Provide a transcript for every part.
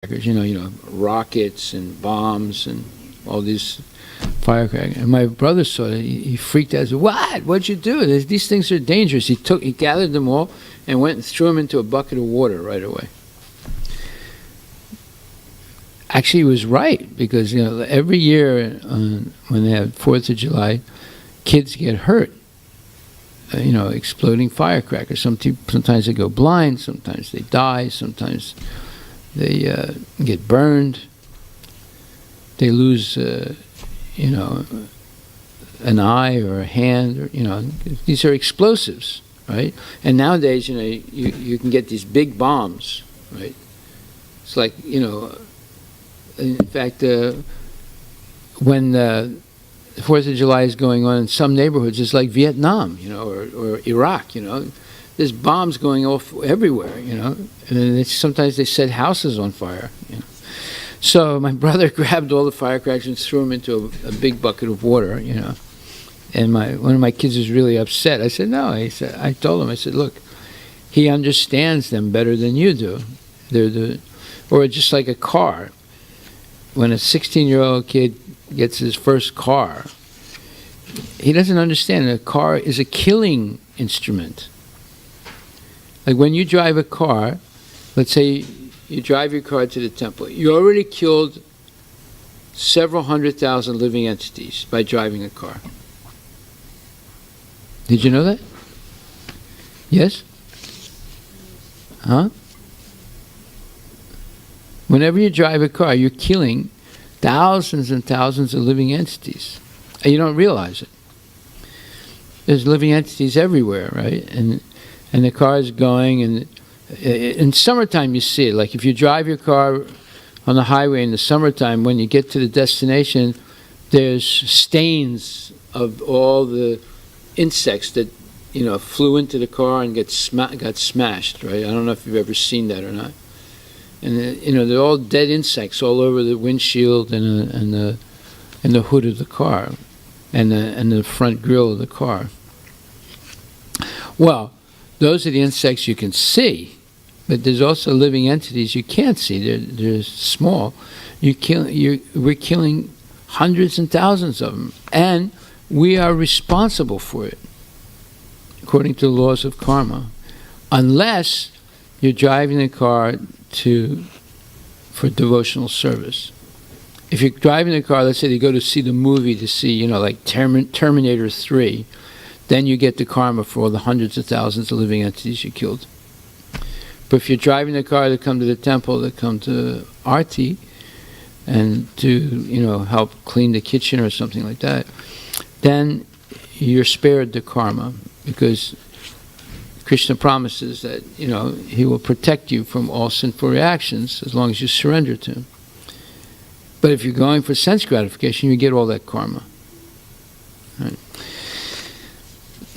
rockets and bombs and all these firecrackers. And my brother saw it. He freaked out. He said, "What? What'd you do? These things are dangerous." He gathered them all and went and threw them into a bucket of water right away. Actually, he was right, because every year when they have 4th of July, kids get hurt. Exploding firecrackers. Sometimes they go blind. Sometimes they die. Sometimes they get burned. They lose, an eye or a hand. These are explosives, right? And nowadays, you can get these big bombs, right? It's like, in fact, when the 4th of July is going on in some neighborhoods, it's like Vietnam, or Iraq, There's bombs going off everywhere, and then sometimes they set houses on fire, So my brother grabbed all the firecrackers and threw them into a big bucket of water, And one of my kids was really upset. I said, no. I told him, I said, look, he understands them better than you do. Or just like a car. When a 16-year-old kid gets his first car, he doesn't understand that a car is a killing instrument. Like when you drive a car, let's say you drive your car to the temple, you already killed several 100,000 living entities by driving a car. Did you know that? Yes? Huh? Whenever you drive a car, you're killing thousands and thousands of living entities. And you don't realize it. There's living entities everywhere, right? And the car is going, and in summertime you see it. Like if you drive your car on the highway in the summertime, when you get to the destination, there's stains of all the insects that flew into the car and got smashed, right? I don't know if you've ever seen that or not. And they're all dead insects all over the windshield and the hood of the car, and the front grille of the car. Well, those are the insects you can see, but there's also living entities you can't see. They're small. We're killing hundreds and thousands of them, and we are responsible for it, according to the laws of karma, unless you're driving the car for devotional service. If you're driving the car, let's say you go to see the movie to see, like Terminator 3, then you get the karma for all the hundreds of thousands of living entities you killed. But if you're driving the car to come to the temple, to come to Arti, and to, help clean the kitchen or something like that, then you're spared the karma, because Krishna promises that, he will protect you from all sinful reactions as long as you surrender to him. But if you're going for sense gratification, you get all that karma. Right.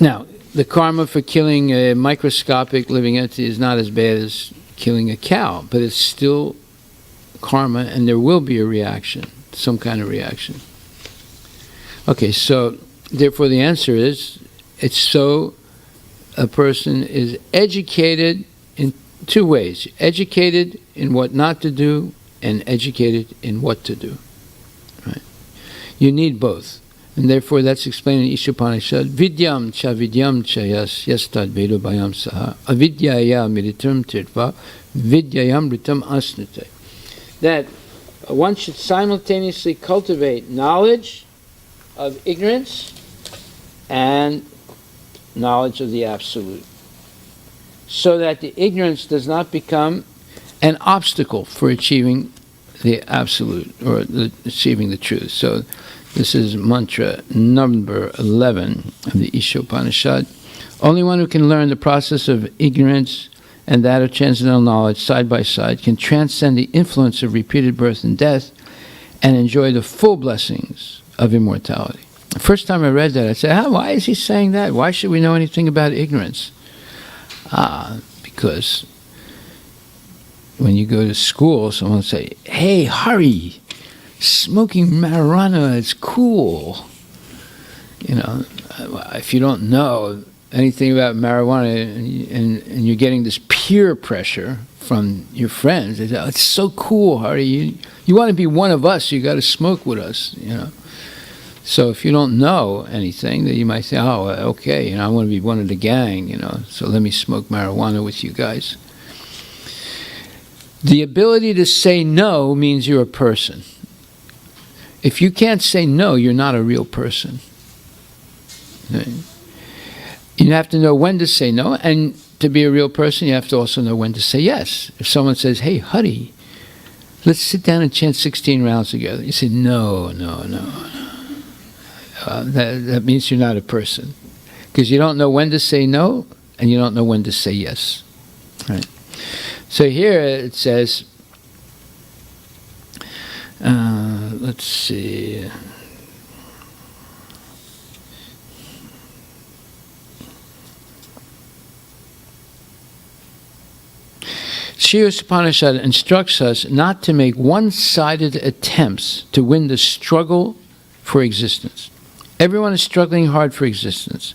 Now, the karma for killing a microscopic living entity is not as bad as killing a cow, but it's still karma, and there will be a reaction, some kind of reaction. Okay, so therefore the answer is, it's so a person is educated in two ways: educated in what not to do, and educated in what to do. Right? You need both. And therefore that's explained in Ishopanishad. Vidyam cha yastad vedo bayam saha avidyaya miritam tirtva vidyayam ritam asnate. That one should simultaneously cultivate knowledge of ignorance and knowledge of the Absolute, so that the ignorance does not become an obstacle for achieving the Absolute, or achieving the truth. So this is mantra number 11 of the Ishopanishad. Only one who can learn the process of ignorance and that of transcendental knowledge side by side can transcend the influence of repeated birth and death and enjoy the full blessings of immortality. The first time I read that, I said, why is he saying that? Why should we know anything about ignorance? Because when you go to school, someone will say, hey, Hari, smoking marijuana is cool. If you don't know anything about marijuana and you're getting this peer pressure from your friends. They say, "Oh, it's so cool, Hari. You want to be one of us, you got to smoke with us, you know." So if you don't know anything, then you might say, "Oh, okay, you know, I want to be one of the gang, you know, so let me smoke marijuana with you guys." The ability to say no means you're a person. If you can't say no, you're not a real person. You have to know when to say no, and to be a real person, you have to also know when to say yes. If someone says, "Hey, Huddy, let's sit down and chant 16 rounds together," you say, "No. That means you're not a person, because you don't know when to say no, and you don't know when to say yes. Right? So here it says, let's see. Sri Upanishad instructs us not to make one-sided attempts to win the struggle for existence. Everyone is struggling hard for existence,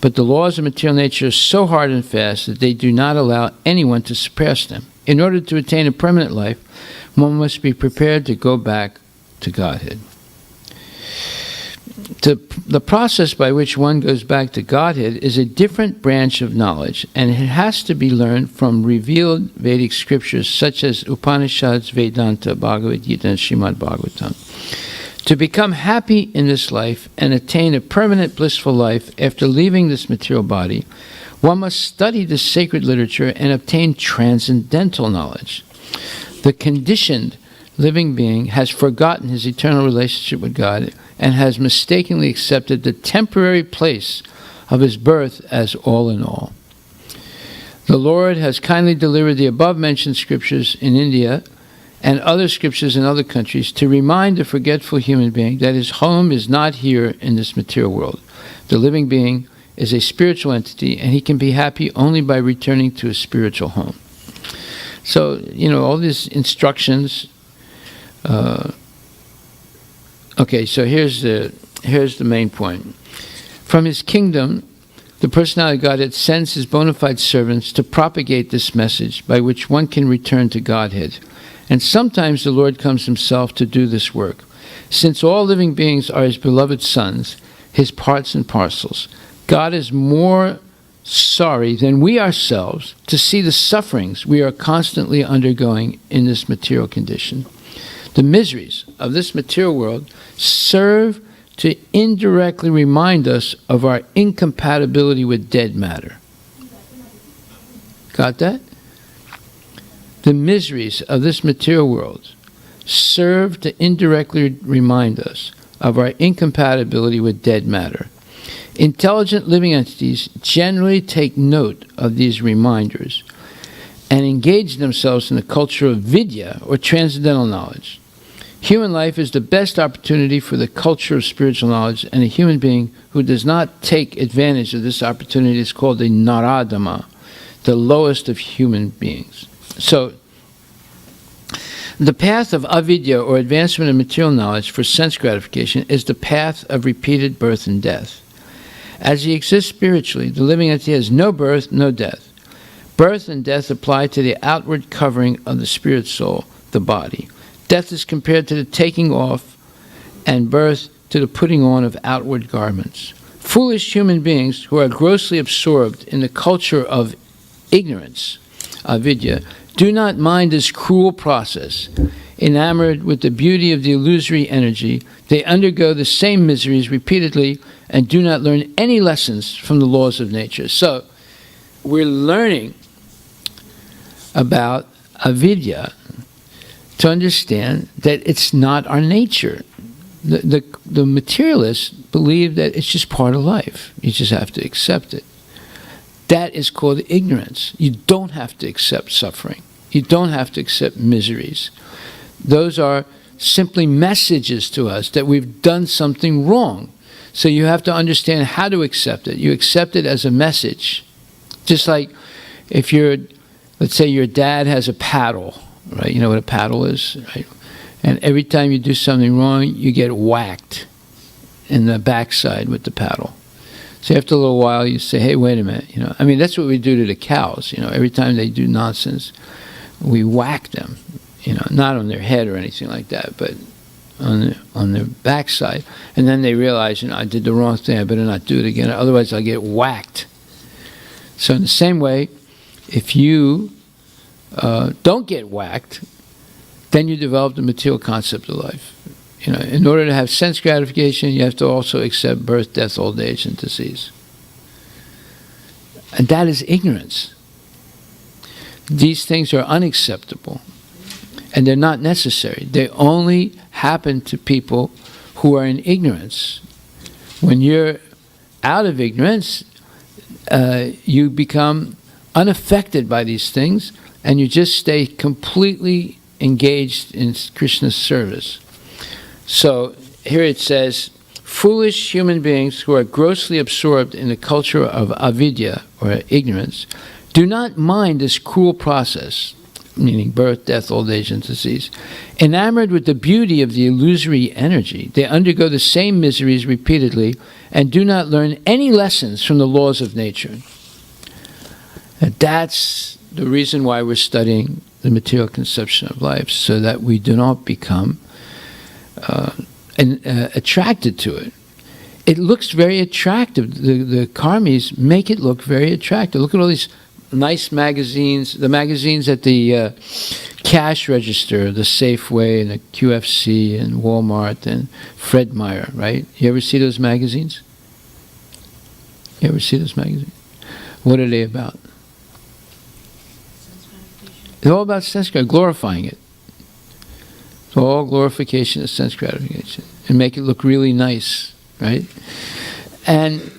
but the laws of material nature are so hard and fast that they do not allow anyone to surpass them. In order to attain a permanent life, one must be prepared to go back to Godhead. The process by which one goes back to Godhead is a different branch of knowledge, and it has to be learned from revealed Vedic scriptures such as Upanishads, Vedanta, Bhagavad Gita, and Srimad Bhagavatam. To become happy in this life and attain a permanent blissful life after leaving this material body, one must study the sacred literature and obtain transcendental knowledge. The conditioned living being has forgotten his eternal relationship with God and has mistakenly accepted the temporary place of his birth as all in all. The Lord has kindly delivered the above-mentioned scriptures in India and other scriptures in other countries to remind the forgetful human being that his home is not here in this material world. The living being is a spiritual entity, and he can be happy only by returning to his spiritual home. So, you know, all these instructions. Okay, so here's the main point. From his kingdom, the personality of Godhead sends his bona fide servants to propagate this message by which one can return to Godhead. And sometimes the Lord comes himself to do this work. Since all living beings are his beloved sons, his parts and parcels, God is more sorry than we ourselves to see the sufferings we are constantly undergoing in this material condition. The miseries of this material world serve to indirectly remind us of our incompatibility with dead matter. Got that? The miseries of this material world serve to indirectly remind us of our incompatibility with dead matter. Intelligent living entities generally take note of these reminders and engage themselves in the culture of vidya, or transcendental knowledge. Human life is the best opportunity for the culture of spiritual knowledge, and a human being who does not take advantage of this opportunity is called a Naradama, the lowest of human beings. So, the path of avidya, or advancement of material knowledge for sense gratification, is the path of repeated birth and death. As he exists spiritually, the living entity has no birth, no death. Birth and death apply to the outward covering of the spirit soul, the body. Death is compared to the taking off, and birth to the putting on of outward garments. Foolish human beings who are grossly absorbed in the culture of ignorance, avidya, do not mind this cruel process. Enamored with the beauty of the illusory energy, they undergo the same miseries repeatedly and do not learn any lessons from the laws of nature. So, we're learning about avidya to understand that it's not our nature. The materialists believe that it's just part of life. You just have to accept it. That is called ignorance. You don't have to accept suffering. You don't have to accept miseries. Those are simply messages to us that we've done something wrong. So you have to understand how to accept it. You accept it as a message. Just like if let's say your dad has a paddle, right? You know what a paddle is, right? And every time you do something wrong, you get whacked in the backside with the paddle. So after a little while, you say, hey, wait a minute. You know, I mean, that's what we do to the cows. You know, every time they do nonsense, we whack them, not on their head or anything like that, but on their backside. And then they realize, I did the wrong thing, I better not do it again, otherwise I'll get whacked. So in the same way, if you don't get whacked, then you develop the material concept of life. In order to have sense gratification, you have to also accept birth, death, old age, and disease. And that is ignorance. These things are unacceptable, and they're not necessary. They only happen to people who are in ignorance. When you're out of ignorance, you become unaffected by these things, and you just stay completely engaged in Krishna's service. So here it says, foolish human beings who are grossly absorbed in the culture of avidya, or ignorance, do not mind this cruel process, meaning birth, death, old age, and disease. Enamored with the beauty of the illusory energy, they undergo the same miseries repeatedly and do not learn any lessons from the laws of nature. And that's the reason why we're studying the material conception of life, so that we do not become attracted to it. It looks very attractive. The karmis make it look very attractive. Look at all these nice magazines, the magazines at the cash register, the Safeway and the QFC and Walmart and Fred Meyer, right? You ever see those magazines? You ever see those magazines? What are they about? It's all about sense gratification, glorifying it. It's all glorification of sense gratification. And make it look really nice, right? And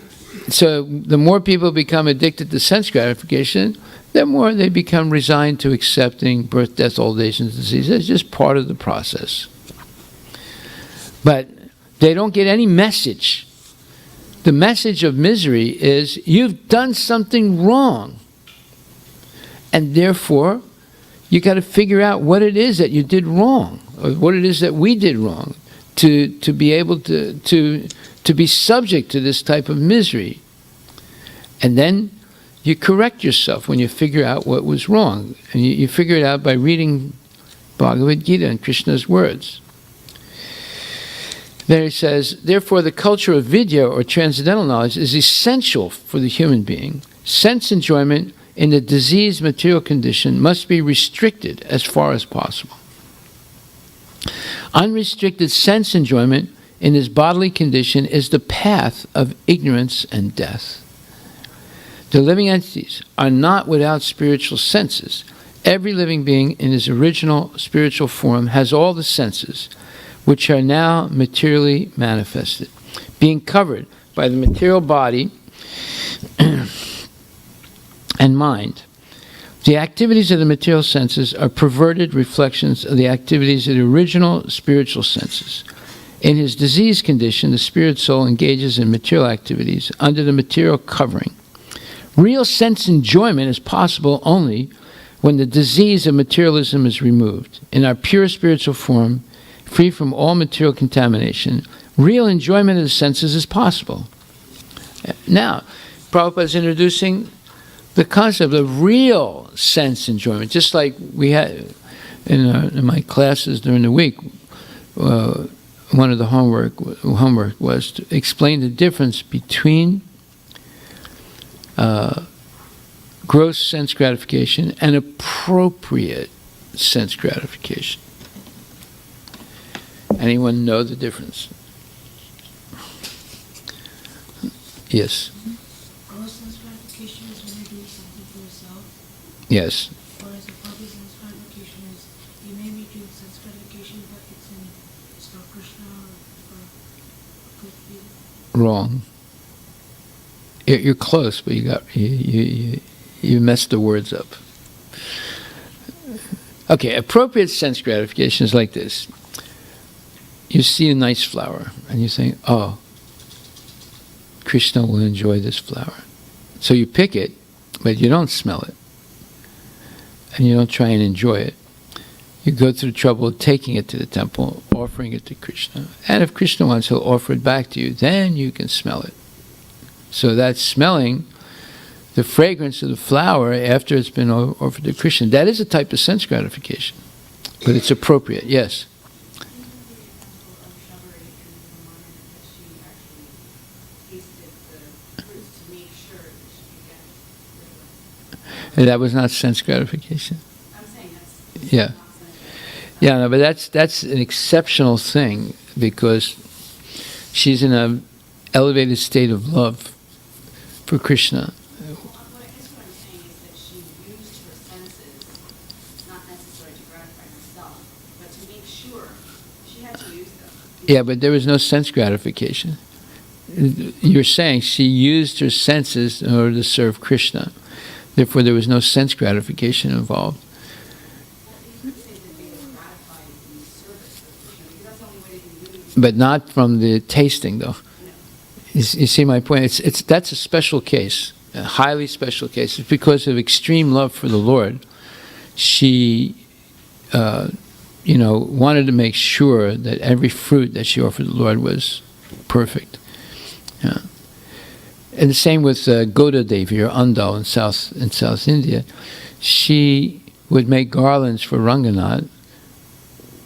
so the more people become addicted to sense gratification, the more they become resigned to accepting birth, death, old age, and disease. It's just part of the process. But they don't get any message. The message of misery is, you've done something wrong. And therefore, you got to figure out what it is that you did wrong, or what it is that we did wrong, to be able to be subject to this type of misery. And then you correct yourself when you figure out what was wrong. And you figure it out by reading Bhagavad Gita and Krishna's words. Then he says, therefore the culture of vidya, or transcendental knowledge, is essential for the human being. Sense enjoyment in the diseased material condition must be restricted as far as possible. Unrestricted sense enjoyment in his bodily condition is the path of ignorance and death. The living entities are not without spiritual senses. Every living being in his original spiritual form has all the senses, which are now materially manifested, being covered by the material body and mind. The activities of the material senses are perverted reflections of the activities of the original spiritual senses. In his diseased condition, the spirit soul engages in material activities under the material covering. Real sense enjoyment is possible only when the disease of materialism is removed. In our pure spiritual form, free from all material contamination, real enjoyment of the senses is possible. Now, Prabhupada is introducing the concept of real sense enjoyment, just like we had in my classes during the week. One of the homework was to explain the difference between gross sense gratification and appropriate sense gratification. Anyone know the difference? Yes. Gross sense gratification is when you're doing something for yourself. Yes. Whereas appropriate sense gratification is, you may be doing sense gratification, but it's for Krishna or good feeling. Wrong. You're close, but you messed the words up. Okay, appropriate sense gratification is like this. You see a nice flower, and you think, oh, Krishna will enjoy this flower. So you pick it, but you don't smell it. And you don't try and enjoy it. You go through the trouble of taking it to the temple, offering it to Krishna. And if Krishna wants, he'll offer it back to you. Then you can smell it. So that smelling the fragrance of the flower after it's been offered to Krishna. That is a type of sense gratification, but it's appropriate. Yes. And that was not sense gratification. I'm saying that's Yeah. not sense gratification. Yeah, no, but that's an exceptional thing because she's in an elevated state of love for Krishna. Well, I guess what I'm saying is that she used her senses, not necessarily to gratify herself, but to make sure she had to use them. Yeah, but there was no sense gratification. You're saying she used her senses in order to serve Krishna. Therefore, there was no sense gratification involved. Well, you could say that they were gratified in the service of Krishna, because that's the only way they can use But not from the tasting, though. You see my point? That's a special case, a highly special case. It's because of extreme love for the Lord. She, wanted to make sure that every fruit that she offered the Lord was perfect. Yeah. And the same with Goda Devi or Andal in South India. She would make garlands for Ranganath,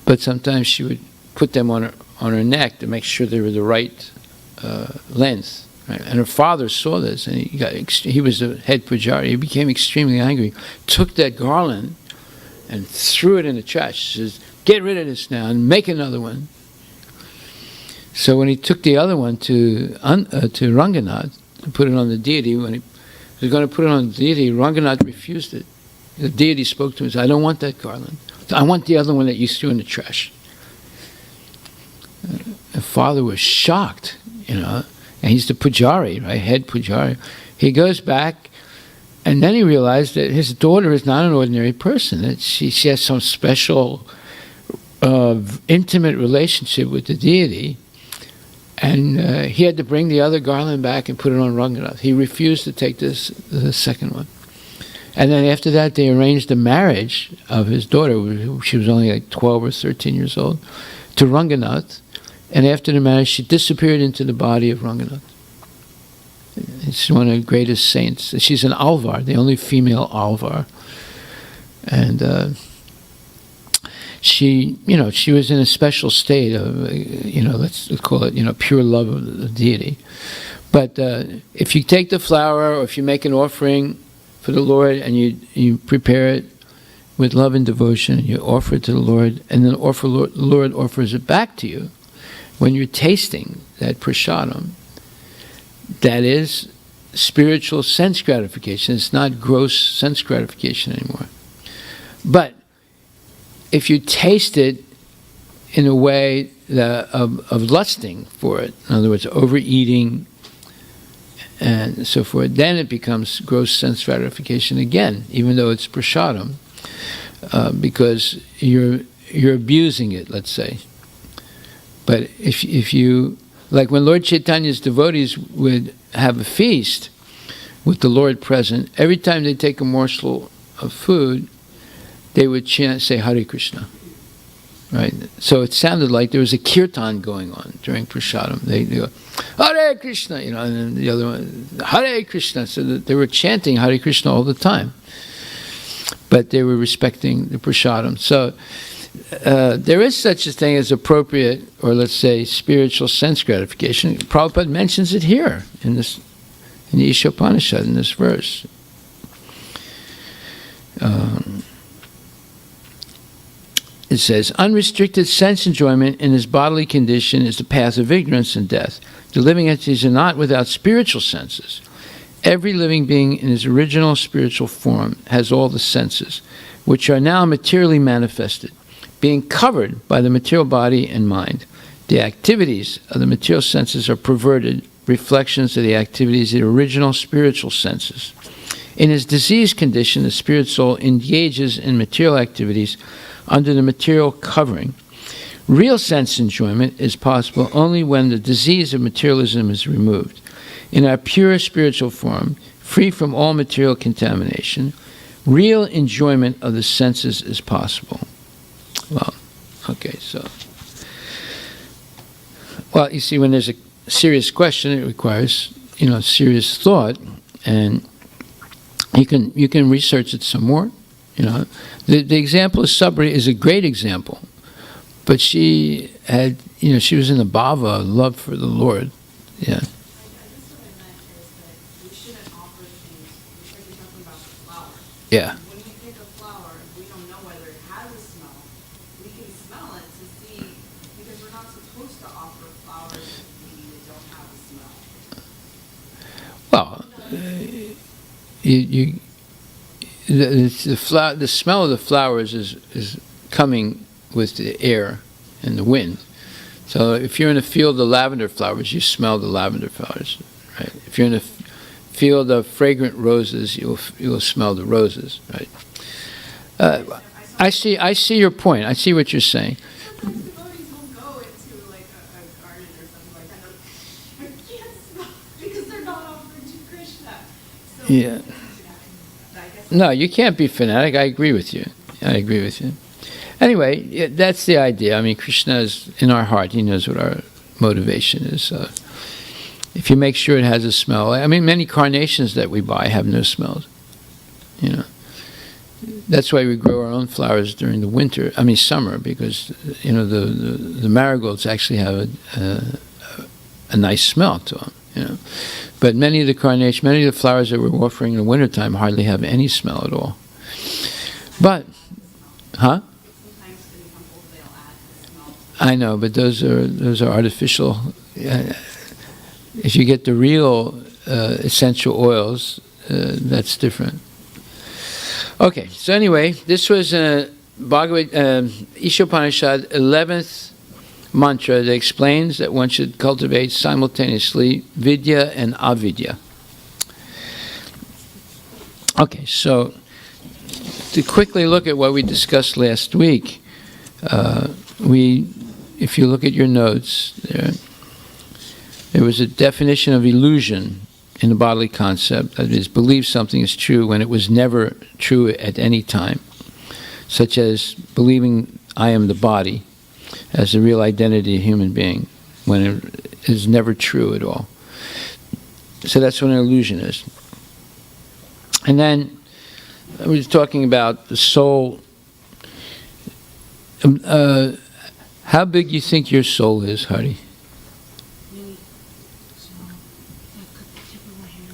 but sometimes she would put them on her neck to make sure they were the right length. Right? And her father saw this, and he was the head pujari. He became extremely angry, took that garland and threw it in the trash. He says, "Get rid of this now and make another one." So when he took the other one to Ranganath, to put it on the deity, when he was going to put it on the deity, Ranganath refused it. The deity spoke to him and said, "I don't want that garland. I want the other one that you threw in the trash." The father was shocked, and he's the pujari, right, head pujari. He goes back, and then he realized that his daughter is not an ordinary person, that she has some special intimate relationship with the deity. And he had to bring the other garland back and put it on Ranganath. He refused to take the second one. And then after that, they arranged the marriage of his daughter, she was only like 12 or 13 years old, to Ranganath. And after the marriage, she disappeared into the body of Ranganath. She's one of the greatest saints. She's an Alvar, the only female Alvar. And she was in a special state of, let's call it, pure love of the deity. But if you take the flower, or if you make an offering for the Lord, and you prepare it with love and devotion, you offer it to the Lord, and then the Lord offers it back to you, when you're tasting that prasadam, that is spiritual sense gratification. It's not gross sense gratification anymore. But if you taste it in a way of lusting for it, in other words, overeating and so forth, then it becomes gross sense gratification again, even though it's prasadam, because you're abusing it, let's say. But if you, like when Lord Chaitanya's devotees would have a feast with the Lord present, every time they take a morsel of food, they would say Hare Krishna, right? So it sounded like there was a kirtan going on during prasadam. They go, Hare Krishna, and then the other one, Hare Krishna. So that they were chanting Hare Krishna all the time. But they were respecting the prasadam. So there is such a thing as appropriate, or let's say spiritual sense gratification. Prabhupada mentions it here in the Ishopanishad, in this verse. It says, unrestricted sense enjoyment in his bodily condition is the path of ignorance and death. The living entities are not without spiritual senses. Every living being in his original spiritual form has all the senses, which are now materially manifested, being covered by the material body and mind. The activities of the material senses are perverted reflections of the activities of the original spiritual senses. In his diseased condition, the spirit soul engages in material activities under the material covering. Real sense enjoyment is possible only when the disease of materialism is removed. In our pure spiritual form, free from all material contamination, real enjoyment of the senses is possible. Well, okay, so. Well, you see, when there's a serious question, it requires, serious thought. And You can research it some more. You know, the example of Sabri is a great example, but she had, you know, she was in the bhava, love for the Lord. Yeah. I guess what I meant is that we shouldn't offer things, just like you're talking about the flower. Yeah. When we pick a flower, we don't know whether it has a smell. We can smell it to see, because we're not supposed to offer flowers maybe that don't have a smell. Well, the smell of the flowers is coming with the air and the wind. So if you're in a field of lavender flowers, you smell the lavender flowers, right? If you're in a field of fragrant roses, you'll smell the roses, right? I see your point. I see what you're saying. Sometimes devotees will go into like a garden or something like that. I can't smell because they're not offering to Krishna. So Yeah. I guess No, you can't be fanatic. I agree with you. Anyway, that's the idea. I mean, Krishna is in our heart. He knows what our motivation is. If you make sure it has a smell, I mean, many carnations that we buy have no smells. You know, that's why we grow our own flowers during the winter. I mean, summer, because you know the marigolds actually have a nice smell to them. You know, but many of the carnations, many of the flowers that we're offering in the wintertime hardly have any smell at all. But, huh? sometimes in temples they'll add the smell. I know, but those are artificial. If you get the real essential oils, that's different. Okay, so anyway, this was Bhagavad Ishopanishad 11th mantra that explains that one should cultivate simultaneously vidya and avidya. Okay, so to quickly look at what we discussed last week, if you look at your notes, there was a definition of illusion in the bodily concept, that is, believe something is true when it was never true at any time, such as believing I am the body as the real identity of a human being, when it is never true at all. So that's what an illusion is. And then we were talking about the soul. How big do you think your soul is, Hari? Really small. Like the tip of my hair.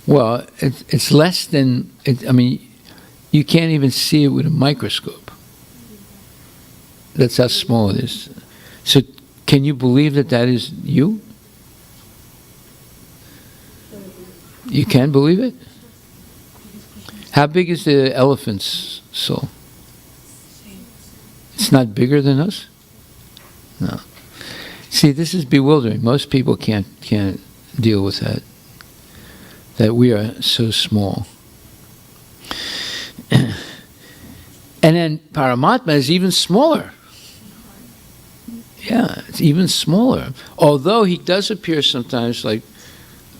Well, it's less than, I mean, you can't even see it with a microscope. That's how small it is. So can you believe that that is you? You can believe it? How big is the elephant's soul? It's not bigger than us? No. See, this is bewildering. Most people can't deal with that we are so small. And then Paramatma is even smaller. Yeah, it's even smaller. Although he does appear sometimes like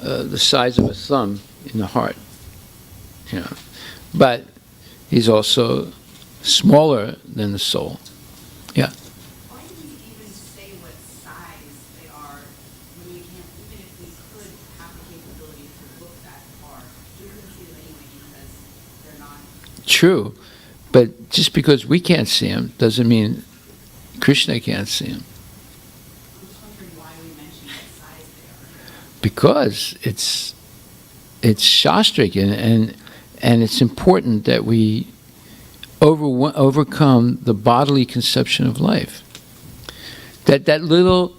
the size of a thumb in the heart. You know. But he's also smaller than the soul. Yeah. Why do we even say what size they are when we can't, even if we could have the capability to look that far, we couldn't see them anyway because they're not. True. But just because we can't see him doesn't mean Krishna can't see him. I'm just wondering why we mention what size they are. Because it's shastric and it's important that we overcome the bodily conception of life. That little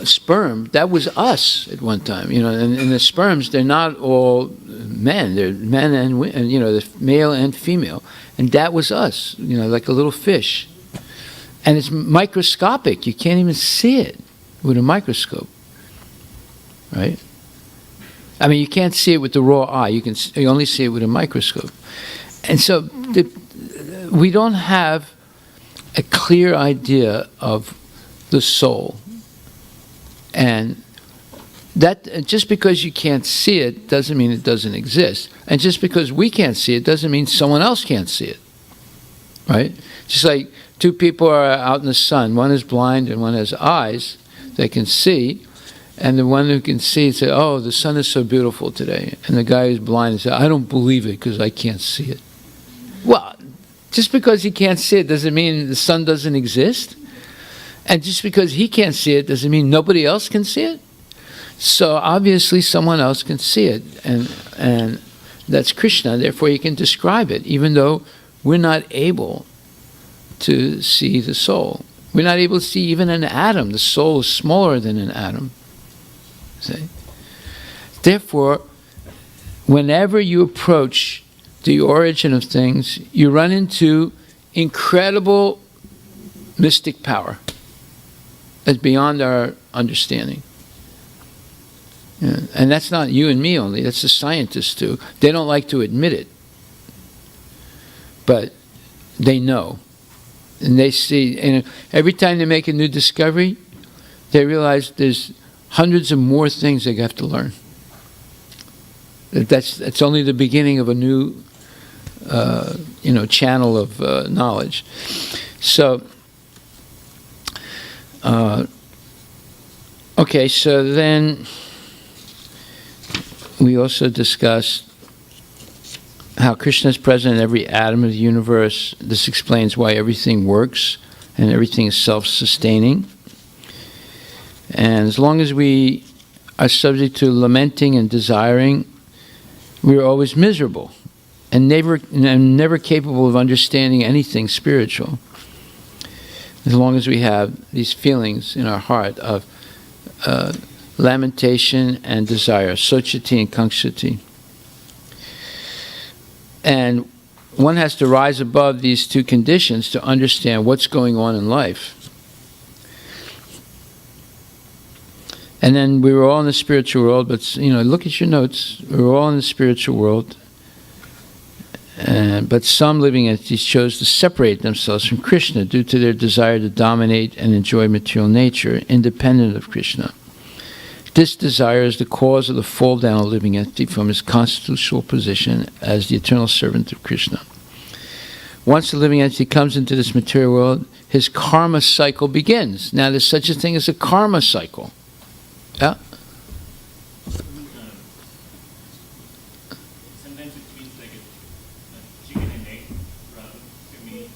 sperm, that was us at one time, you know. And the sperms, they're not all men; they're men and women, you know, the male and female. And that was us, you know, like a little fish. And it's microscopic; you can't even see it with a microscope, right? I mean, you can't see it with the raw eye. You only see it with a microscope. And so we don't have a clear idea of the soul. And that just because you can't see it doesn't mean it doesn't exist. And just because we can't see it doesn't mean someone else can't see it. Right? Just like two people are out in the sun. One is blind and one has eyes. They can see. And the one who can see said, "Oh, the sun is so beautiful today." And the guy who's blind said, "I don't believe it because I can't see it." Well, just because he can't see it doesn't mean the sun doesn't exist. And just because he can't see it doesn't mean nobody else can see it. So obviously someone else can see it. And that's Krishna. Therefore he can describe it, even though we're not able to see the soul. We're not able to see even an atom. The soul is smaller than an atom. See? Therefore, whenever you approach the origin of things, you run into incredible mystic power that's beyond our understanding. Yeah. And that's not you and me only, that's the scientists too. They don't like to admit it, but they know. And they see, and every time they make a new discovery, they realize there's hundreds of more things they have to learn. That's only the beginning of a new, channel of knowledge. So, okay. So then we also discussed how Krishna is present in every atom of the universe. This explains why everything works and everything is self-sustaining. And as long as we are subject to lamenting and desiring, we are always miserable and never capable of understanding anything spiritual. As long as we have these feelings in our heart of lamentation and desire, sochiti and kankshati. And one has to rise above these two conditions to understand what's going on in life. And then we were all in the spiritual world, but look at your notes. We were all in the spiritual world. But some living entities chose to separate themselves from Krishna due to their desire to dominate and enjoy material nature, independent of Krishna. This desire is the cause of the fall down of a living entity from his constitutional position as the eternal servant of Krishna. Once the living entity comes into this material world, his karma cycle begins. Now there's such a thing as a karma cycle. Yeah? Sometimes it feels like a chicken and egg problem to me,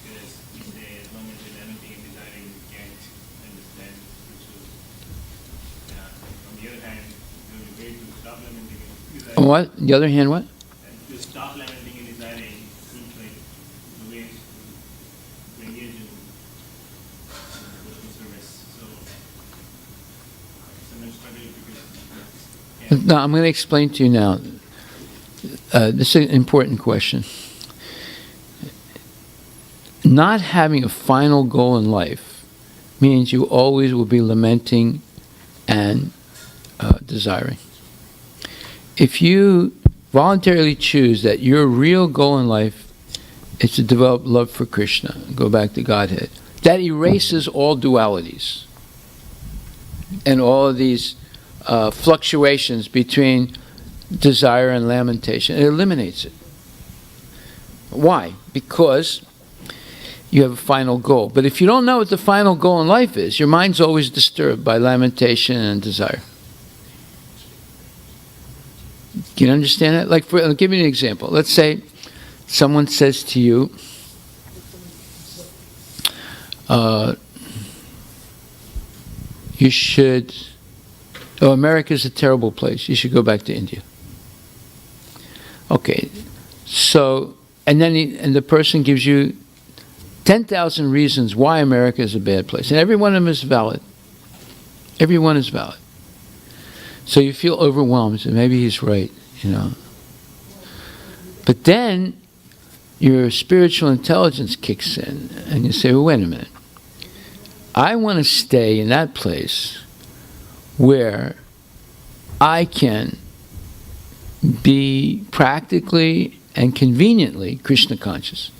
because we say as long as you're lamenting and desiring, you can't understand spiritual. On the other hand, the way to stop lamenting and desiring. What? The other hand, what? To stop lamenting and desiring seems like the way to engage in devotional service. So sometimes struggle because No, I'm going to explain to you now. This is an important question. Not having a final goal in life means you always will be lamenting and desiring. If you voluntarily choose that your real goal in life is to develop love for Krishna, go back to Godhead, that erases all dualities and all of these fluctuations between desire and lamentation. It eliminates it. Why? Because you have a final goal. But if you don't know what the final goal in life is, your mind's always disturbed by lamentation and desire. Can you understand that? I'll give you an example. Let's say someone says to you, you should, America's a terrible place. You should go back to India. Okay, so, and the person gives you 10,000 reasons why America is a bad place. And every one of them is valid. Every one is valid. So you feel overwhelmed. So maybe he's right, But then your spiritual intelligence kicks in. And you say, well, wait a minute. I want to stay in that place where I can be practically and conveniently Krishna conscious.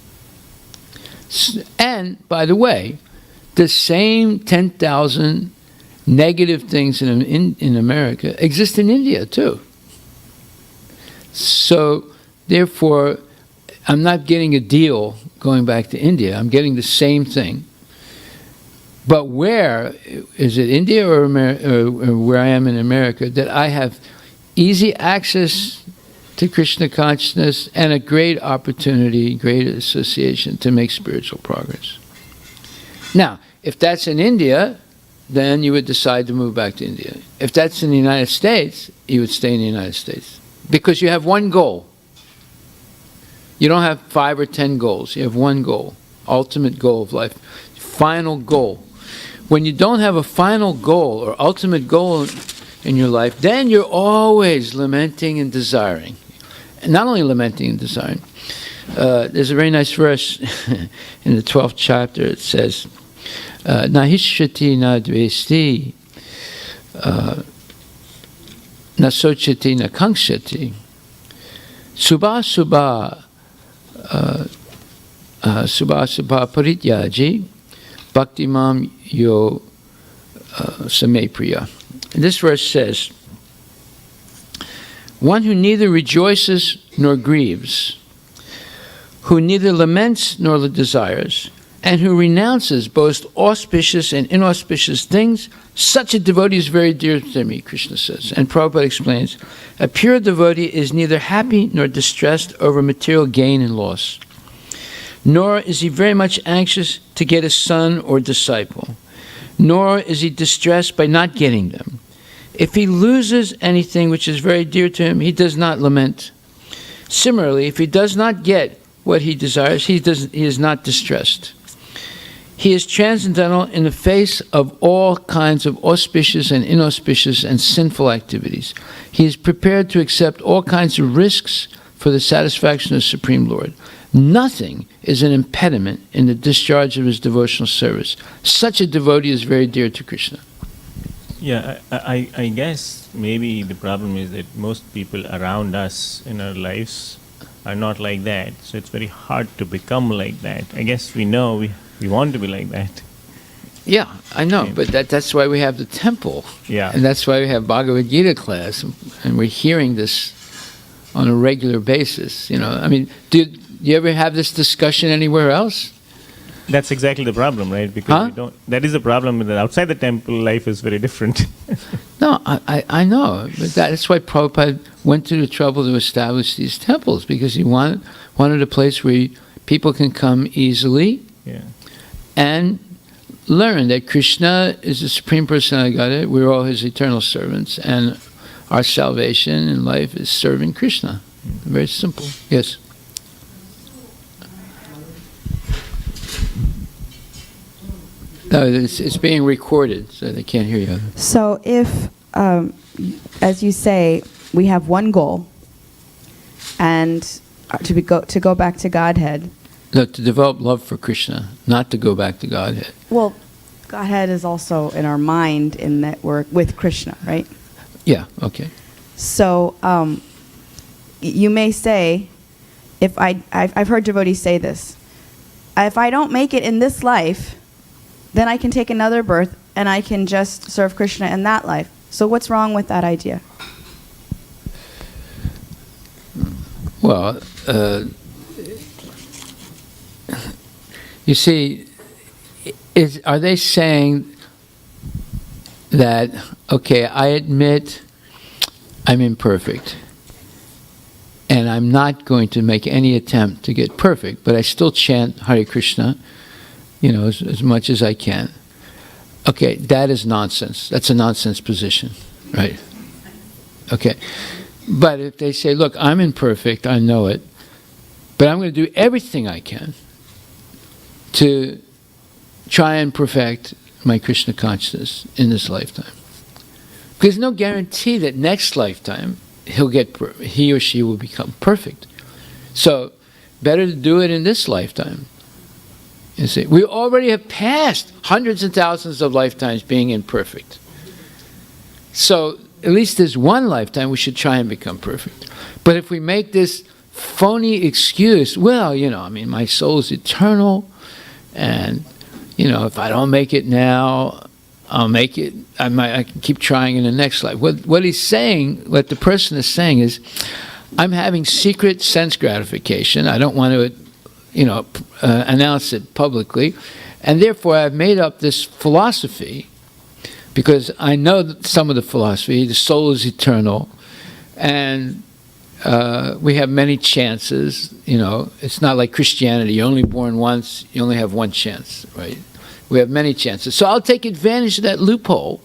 And, by the way, the same 10,000 negative things in America exist in India too. So, therefore, I'm not getting a deal going back to India. I'm getting the same thing. But where, is it India or where I am in America, that I have easy access to Krishna consciousness and a great opportunity, great association to make spiritual progress. Now, if that's in India, then you would decide to move back to India. If that's in the United States, you would stay in the United States. Because you have one goal. You don't have 5 or 10 goals. You have one goal, ultimate goal of life, final goal. When you don't have a final goal or ultimate goal in your life, then you're always lamenting and desiring. And not only lamenting and desiring. There's a very nice verse in the 12th chapter. It says, "Na hishyati na dvesti, na sochati na kankshati, subha subha parityaji, bhaktimam yo samepriya." And this verse says, one who neither rejoices nor grieves, who neither laments nor desires, and who renounces both auspicious and inauspicious things, such a devotee is very dear to me, Krishna says. And Prabhupada explains, a pure devotee is neither happy nor distressed over material gain and loss, nor is he very much anxious to get a son or disciple, nor is he distressed by not getting them. If he loses anything which is very dear to him, he does not lament. Similarly, if he does not get what he desires, he is not distressed. He is transcendental in the face of all kinds of auspicious and inauspicious and sinful activities. He is prepared to accept all kinds of risks for the satisfaction of the Supreme Lord. Nothing is an impediment in the discharge of his devotional service. Such a devotee is very dear to Krishna. Yeah, I guess maybe the problem is that most people around us in our lives are not like that. So it's very hard to become like that. I guess we know we want to be like that. Yeah, I know, but that's why we have the temple. Yeah. And that's why we have Bhagavad Gita class, and we're hearing this on a regular basis. You know, I mean, do you ever have this discussion anywhere else? That's exactly the problem, right? Because we don't. That is the problem. That outside the temple, life is very different. No, I know, but that's why Prabhupada went to the trouble to establish these temples, because he wanted a place where people can come easily and learn that Krishna is the Supreme Personality of Godhead. We're all His eternal servants, and our salvation in life is serving Krishna. Very simple. Yes. No, it's being recorded, so they can't hear you. So if, as you say, we have one goal, and to go back to Godhead. No, to develop love for Krishna, not to go back to Godhead. Well, Godhead is also in our mind in that we're with Krishna, right? Yeah, okay. So you may say, if I've heard devotees say this, if I don't make it in this life, then I can take another birth and I can just serve Krishna in that life. So what's wrong with that idea? Well, you see, are they saying that, okay, I admit I'm imperfect, and I'm not going to make any attempt to get perfect, but I still chant Hare Krishna, you know, as much as I can. Okay, that is nonsense. That's a nonsense position, right? Okay. But if they say, look, I'm imperfect, I know it, but I'm going to do everything I can to try and perfect my Krishna consciousness in this lifetime. There's no guarantee that next lifetime he or she will become perfect. So, better to do it in this lifetime. You see, we already have passed hundreds and thousands of lifetimes being imperfect. So, at least there's one lifetime we should try and become perfect. But if we make this phony excuse, well, you know, I mean, my soul's eternal, and, you know, if I don't make it now, I'll make it, I can keep trying in the next life. What he's saying, what the person is saying is, I'm having secret sense gratification. I don't want to, you know, announce it publicly. And therefore, I've made up this philosophy, because I know that some of the philosophy, the soul is eternal, and we have many chances. It's not like Christianity. You're only born once. You only have one chance, right? We have many chances. So I'll take advantage of that loophole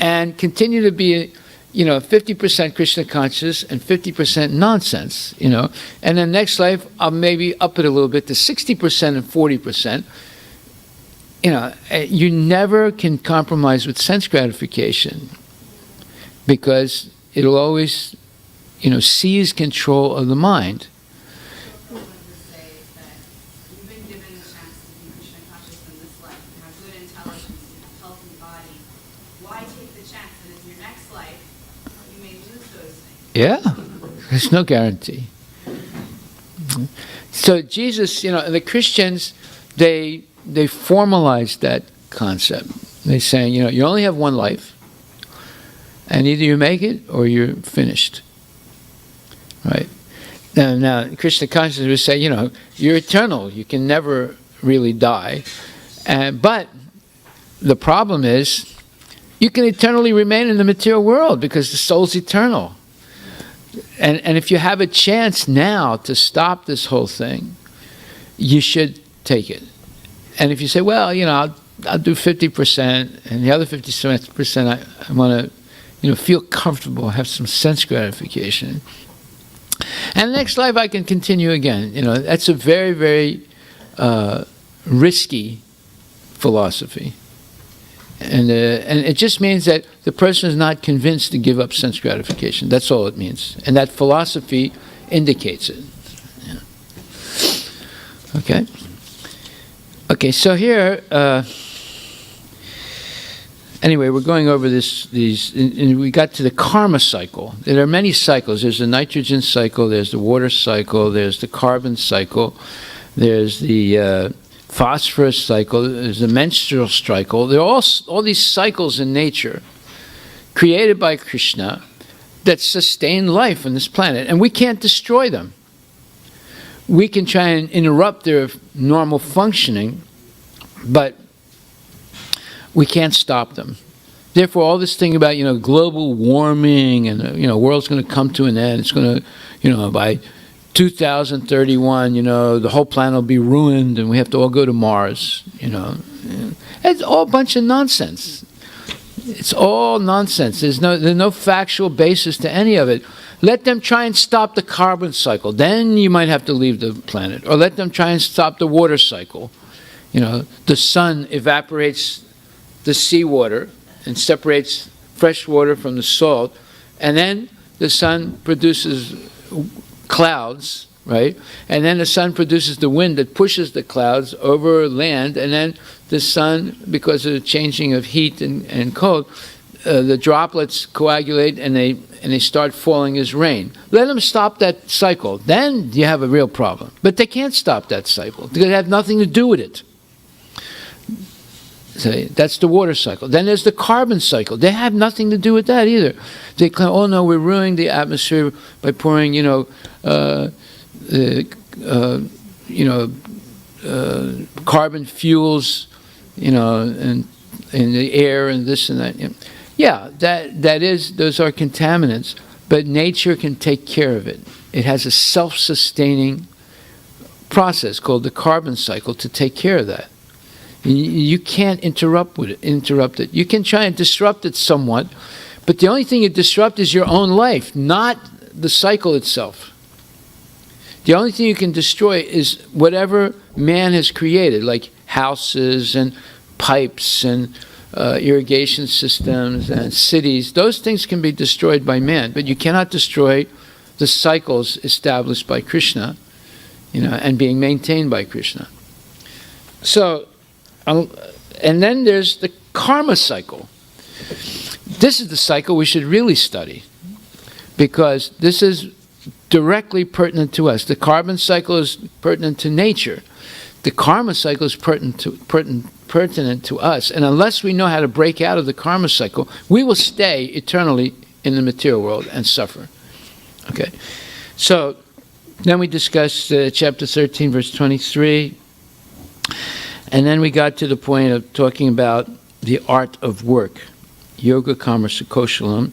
and continue to be, 50% Krishna conscious and 50% nonsense, And then next life, I'll maybe up it a little bit to 60% and 40%. You never can compromise with sense gratification, because it'll always, seize control of the mind. What I would say is that you've been given the chance to be Krishna conscious in this life, you have good intelligence, you have healthy body. Why take the chance that in your next life you may lose those things? Yeah, there's no guarantee. So Jesus, the Christians, they formalized that concept. They're saying, you only have one life, and either you make it or you're finished. Right? Now Krishna consciousness would say, you're eternal. You can never really die. But the problem is, you can eternally remain in the material world because the soul's eternal. And if you have a chance now to stop this whole thing, you should take it. And if you say, well, I'll do 50%, and the other 50% I want to, feel comfortable, have some sense gratification. And the next life I can continue again. That's a very, very risky philosophy. And it just means that the person is not convinced to give up sense gratification. That's all it means. And that philosophy indicates it. Yeah. Okay. Okay, so here, anyway, we're going over these, and we got to the karma cycle. There are many cycles. There's the nitrogen cycle, there's the water cycle, there's the carbon cycle, there's the phosphorus cycle, there's the menstrual cycle. There are all these cycles in nature created by Krishna that sustain life on this planet, and we can't destroy them. We can try and interrupt their normal functioning, but we can't stop them. Therefore, all this thing about, global warming and, the world's going to come to an end. It's going to, by 2031, the whole planet will be ruined and we have to all go to Mars, It's all a bunch of nonsense. It's all nonsense. There's no factual basis to any of it. Let them try and stop the carbon cycle. Then you might have to leave the planet. Or let them try and stop the water cycle. The sun evaporates the seawater and separates fresh water from the salt. And then the sun produces clouds, right? And then the sun produces the wind that pushes the clouds over land. And then the sun, because of the changing of heat and cold, the droplets coagulate and they start falling as rain. Let them stop that cycle. Then you have a real problem. But they can't stop that cycle. They have nothing to do with it. So that's the water cycle. Then there's the carbon cycle. They have nothing to do with that either. They claim, oh no, we're ruining the atmosphere by pouring, carbon fuels, and in the air and this and that. Yeah, those are contaminants, but nature can take care of it. It has a self-sustaining process called the carbon cycle to take care of that. You can't interrupt it. You can try and disrupt it somewhat, but the only thing you disrupt is your own life, not the cycle itself. The only thing you can destroy is whatever man has created, like houses and pipes and irrigation systems and cities. Those things can be destroyed by man, but you cannot destroy the cycles established by Krishna, and being maintained by Krishna. So, and then there's the karma cycle. This is the cycle we should really study, because this is directly pertinent to us. The carbon cycle is pertinent to nature. The karma cycle is pertinent to us. And unless we know how to break out of the karma cycle, we will stay eternally in the material world and suffer. Okay. So then we discussed chapter 13, verse 23. And then we got to the point of talking about the art of work. Yoga Karma Sukoshalam,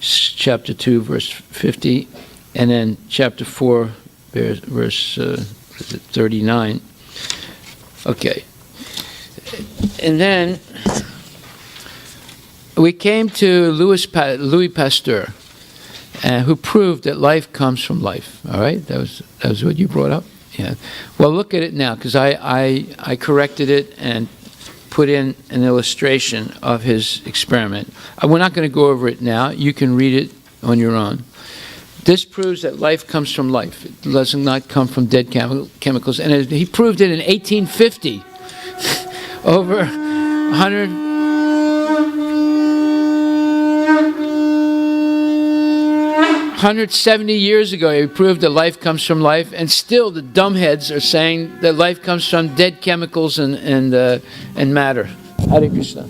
chapter 2, verse 50, and then chapter 4, verse 39. Okay. And then we came to Louis Pasteur, who proved that life comes from life. All right? That was what you brought up? Yeah. Well, look at it now, because I corrected it and put in an illustration of his experiment. We're not going to go over it now. You can read it on your own. This proves that life comes from life. It does not come from dead chemicals. And he proved it in 1850. Over 170 years ago, he proved that life comes from life, and still the dumbheads are saying that life comes from dead chemicals and matter. Hare Krishna.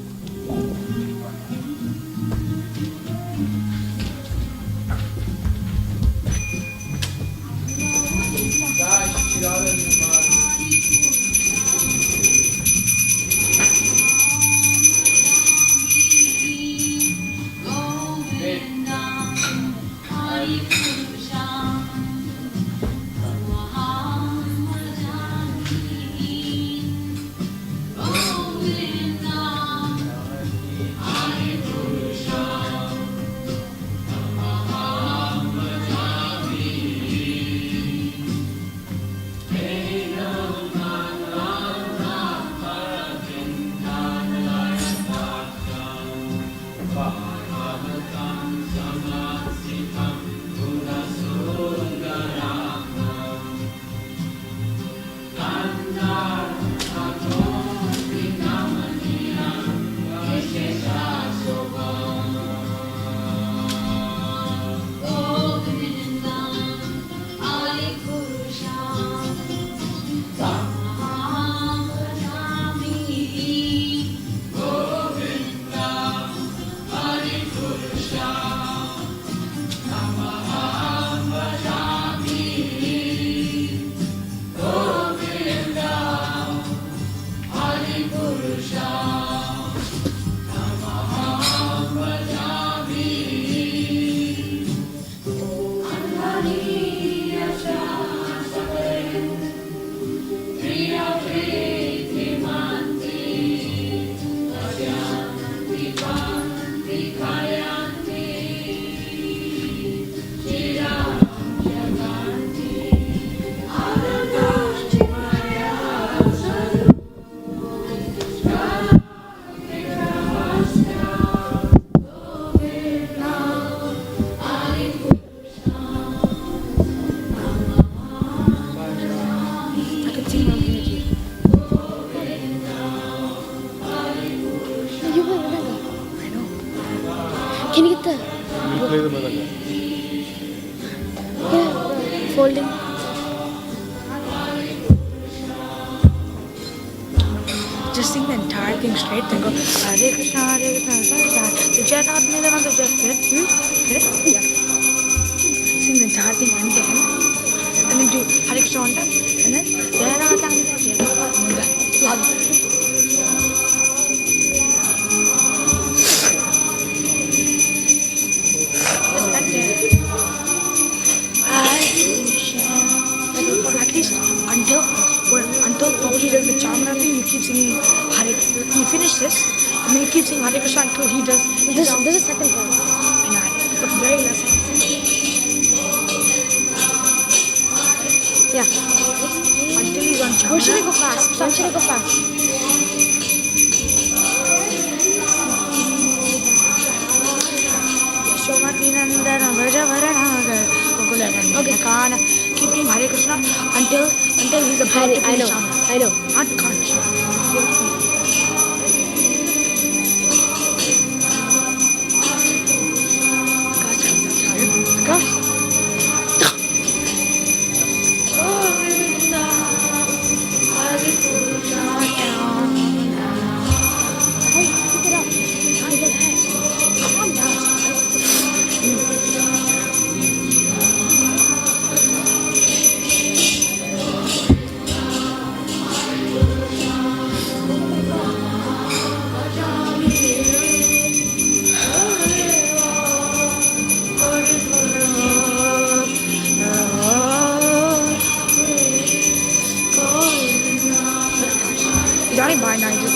Can you get the Play the Madanga. folding? Just sing the entire thing straight, then go Hare Krishna, Hare Krishna, Hare Krishna. The Jai Nath Mela Nath just get it. Get it? Yeah. Sing the entire thing end to end. And then do Hare Krishna on time. And then Jai Nath Mela Nath Jai Nath on that. Love. At least until Prabhuji does the Chamana thing, you keep singing Hare. You finish this, and then you keep singing Hare Krishna until he does. This is the second one. I know, but very less. Yeah. Until he's on Chamana. Or should I go fast? Some should I go fast? Yashomati Nandana Vraja Varanagar Gokula Kana. Keep doing Hare Krishna until he's about to finish Chamana. I know. Not can't. Gosh. Hey, pick it up. Pick it up. Calm down. Bye bye, Nigel.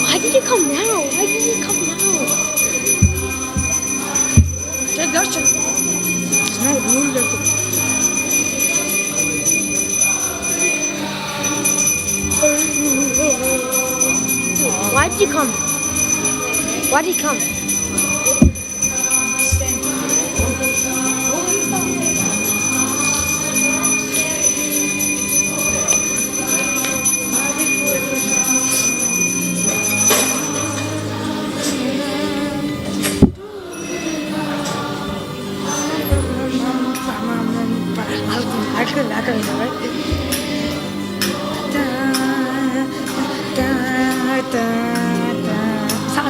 Why did you come now? Why did you come now? Take darshan. There's no rule like it. Why did you come? Why did you come?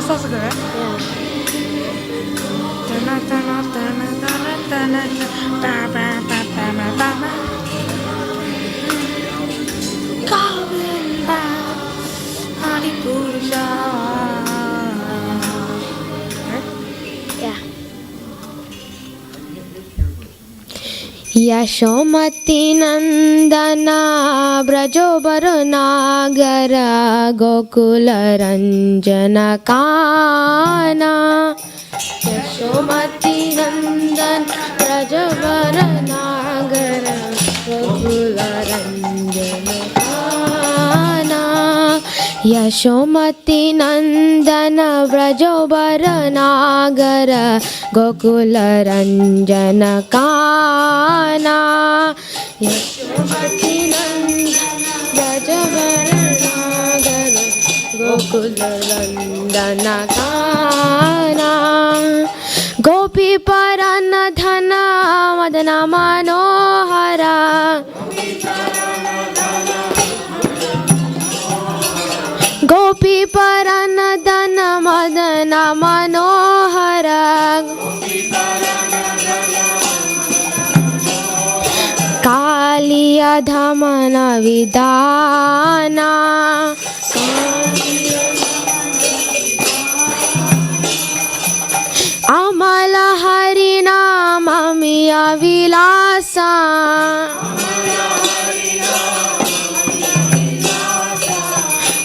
Sounds good, right? Yeah. Yashomati नंदन ब्रजोबर नागर गोकुल रंजन काना यशोमती नंदन ब्रजोबर नागर गोकुल रंजन काना यशोमती नंदन ब्रजोबर नागर गोकुल रंजन काना यशोमती नंदन ब्रजोबर नागर गोकुल रंजन काना गोपी परन धन मदन मनोहरा गोपी परन धन मदन मनोहर कालिया धमन विदाना अमल हरि नाम मिया विलासा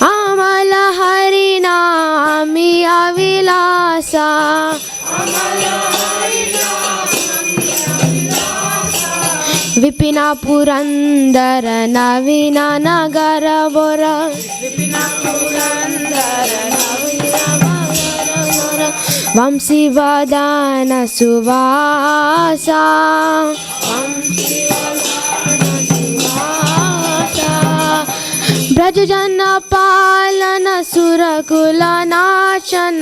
अमल हरि नाम मिया विलासा विपिना पुरंदर नवीन नगर बोर विपिना पुरंदर नवीन नगर बोर वंशी वदन सुवासा वंशी वदन सुवासा ब्रज जन पालन सुरकुल नाशन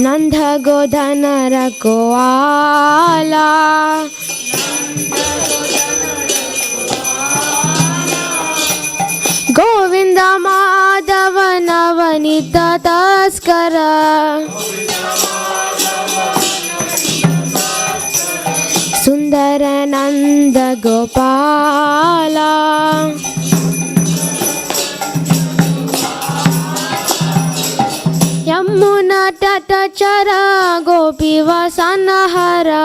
नंद गोधन रखवाला गोविंद माधव नवनीत तस्कर सुंदर नंद गोपाला यमुना तट चर गोपी वसन हरा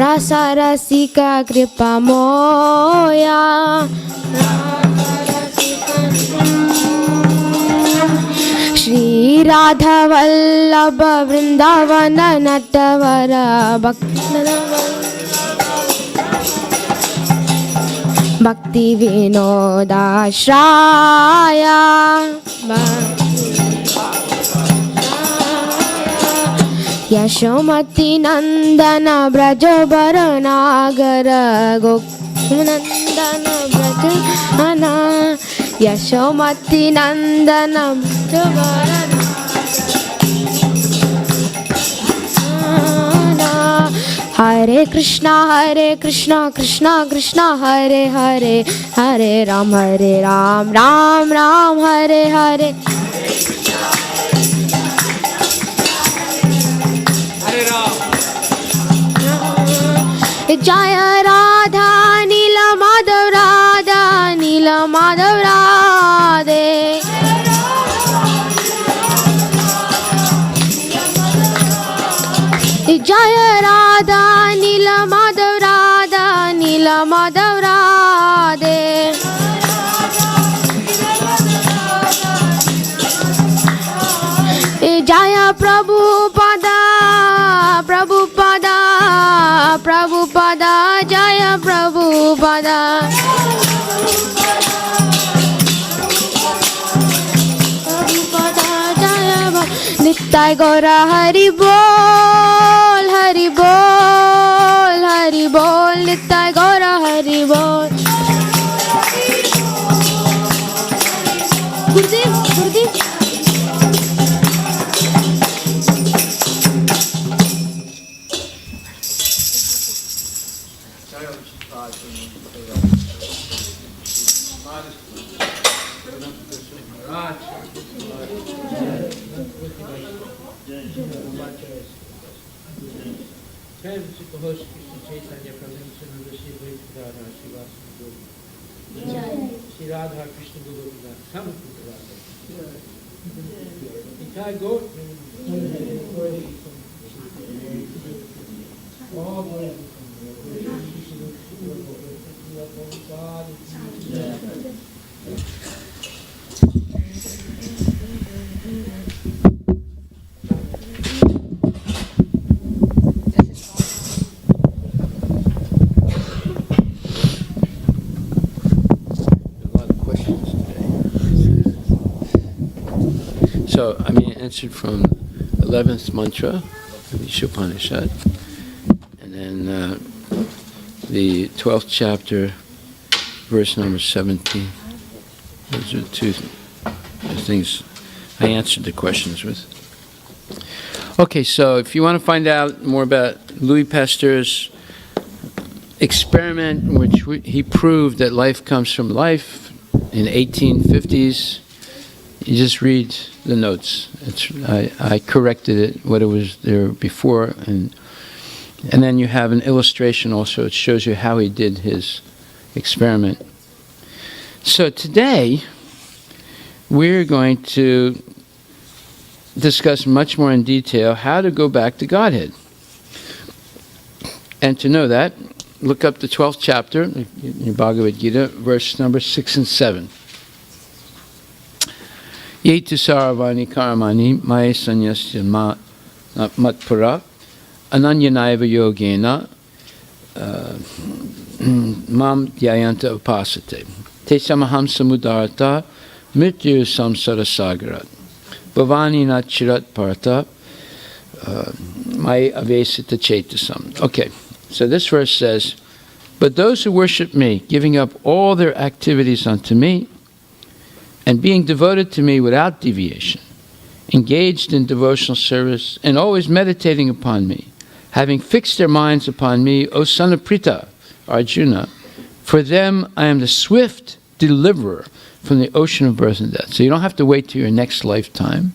रस रसिका कृपा मोया श्री राधा वल्लभ वृंदावन नटवर भक्ति विनोदाश्राय यशोमती नंदन ब्रजोबर नागर गोकुलनंदन ब्रज अना यशोमती नंदन ब्रजोबर हरे कृष्णा कृष्णा कृष्णा हरे हरे हरे राम राम राम हरे हरे जय राधा नील Madhav Radhe Prabhupada, Prabhupada, Prabhupada, Jaya Prabhupada. Prabhupada, Jaya Nittai Gaura Hari Bol, Hari Bol, Hari Bol, Nittai Gaura Hari Bol. Gurudev, Gurudev. Radha Krishna Guru Sam Radha. Go. So, answered from 11th mantra of the Upanishad, and then the 12th chapter, verse number 17. Those are two things I answered the questions with. Okay, so if you want to find out more about Louis Pasteur's experiment in which he proved that life comes from life in 1850s, you just read the notes. I corrected it, what it was there before, and then you have an illustration also. It shows you how he did his experiment. So today, we're going to discuss much more in detail how to go back to Godhead. And to know that, look up the 12th chapter in Bhagavad Gita, verse number 6 and 7. Yetu saravani karamani mae sanyasya matpura ananyanaiva yogena mam dhyayanta upasate te samaham samudarata mrityu samsara sagarat bhavani nachirat parta mai avesita chetasam. Okay, so this verse says, but those who worship me, giving up all their activities unto me, and being devoted to me without deviation, engaged in devotional service, and always meditating upon me, having fixed their minds upon me, O son of Pritha, Arjuna, for them I am the swift deliverer from the ocean of birth and death. So you don't have to wait till your next lifetime.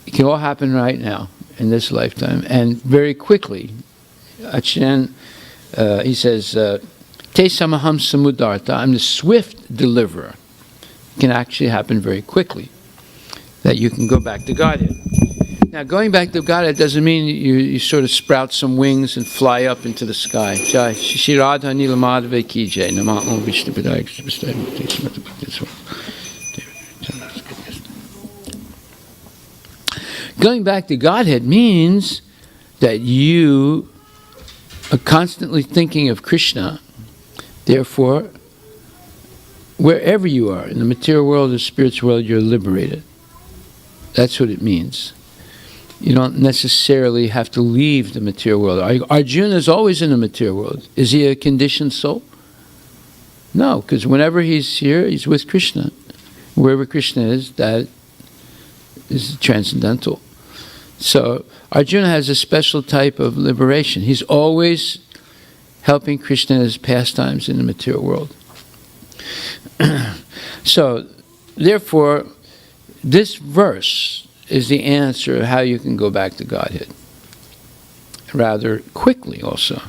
It can all happen right now, in this lifetime, and very quickly. Achan, he says, Te samaham samudarta, I'm the swift deliverer. Can actually happen very quickly, that you can go back to Godhead. Now, going back to Godhead doesn't mean you sort of sprout some wings and fly up into the sky. Jai Shri Radha Nilamadave Ki Jai. Namo Vishnu Padaya Krishna. Going back to Godhead means that you are constantly thinking of Krishna. Therefore, wherever you are, in the material world or the spiritual world, you're liberated. That's what it means. You don't necessarily have to leave the material world. Arjuna is always in the material world. Is he a conditioned soul? No, because whenever he's here, he's with Krishna. Wherever Krishna is, that is transcendental. So Arjuna has a special type of liberation. He's always helping Krishna in his pastimes in the material world. So, therefore, this verse is the answer how you can go back to Godhead rather quickly also.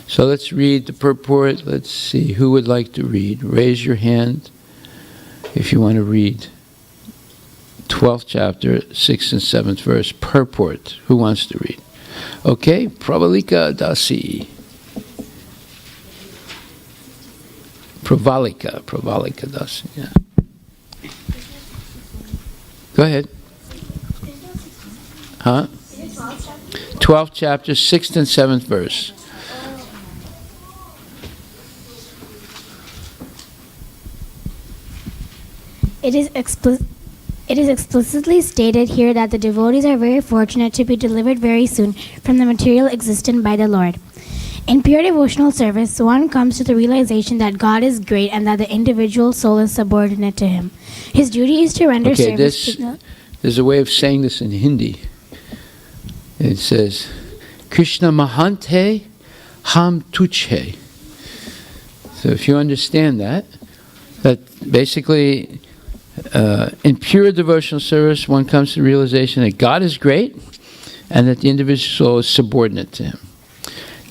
So let's read the purport. Let's see, who would like to read? Raise your hand if you want to read 12th chapter, 6th and 7th verse, purport. Who wants to read? Okay, Pravalika Dasi. Pravalika Dasi, yeah. Go ahead. There's no Huh? 12th chapter, 6th and 7th verse. It is explicitly stated here that the devotees are very fortunate to be delivered very soon from the material existence by the Lord. In pure devotional service, one comes to the realization that God is great and that the individual soul is subordinate to Him. His duty is to render service to the... There's a way of saying this in Hindi. It says, Krishna Mahante Ham Tuchhe. So if you understand that basically in pure devotional service, one comes to the realization that God is great and that the individual soul is subordinate to Him.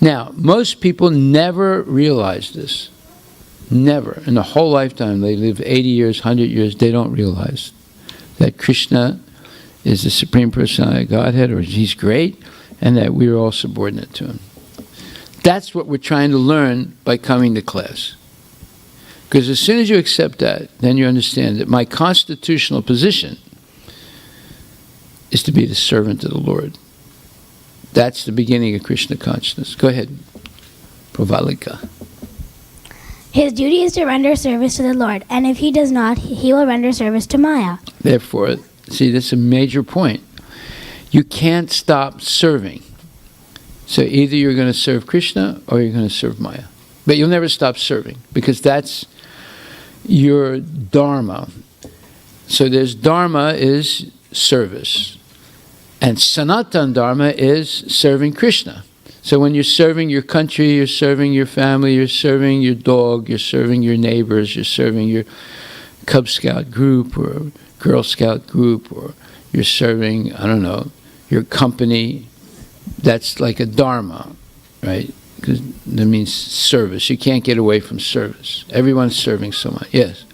Now, most people never realize this. Never. In the whole lifetime, they live 80 years, 100 years, they don't realize that Krishna is the Supreme Personality of Godhead, or He's great, and that we are all subordinate to Him. That's what we're trying to learn by coming to class. Because as soon as you accept that, then you understand that my constitutional position is to be the servant of the Lord. That's the beginning of Krishna consciousness. Go ahead, Pravalika. His duty is to render service to the Lord, and if he does not, he will render service to Maya. Therefore, see, that's a major point. You can't stop serving. So either you're going to serve Krishna or you're going to serve Maya. But you'll never stop serving, because that's your dharma. So there's dharma is service. And Sanatan Dharma is serving Krishna. So when you're serving your country, you're serving your family, you're serving your dog, you're serving your neighbors, you're serving your Cub Scout group or Girl Scout group, or you're serving, I don't know, your company. That's like a dharma, right? Because that means service. You can't get away from service. Everyone's serving someone. Yes?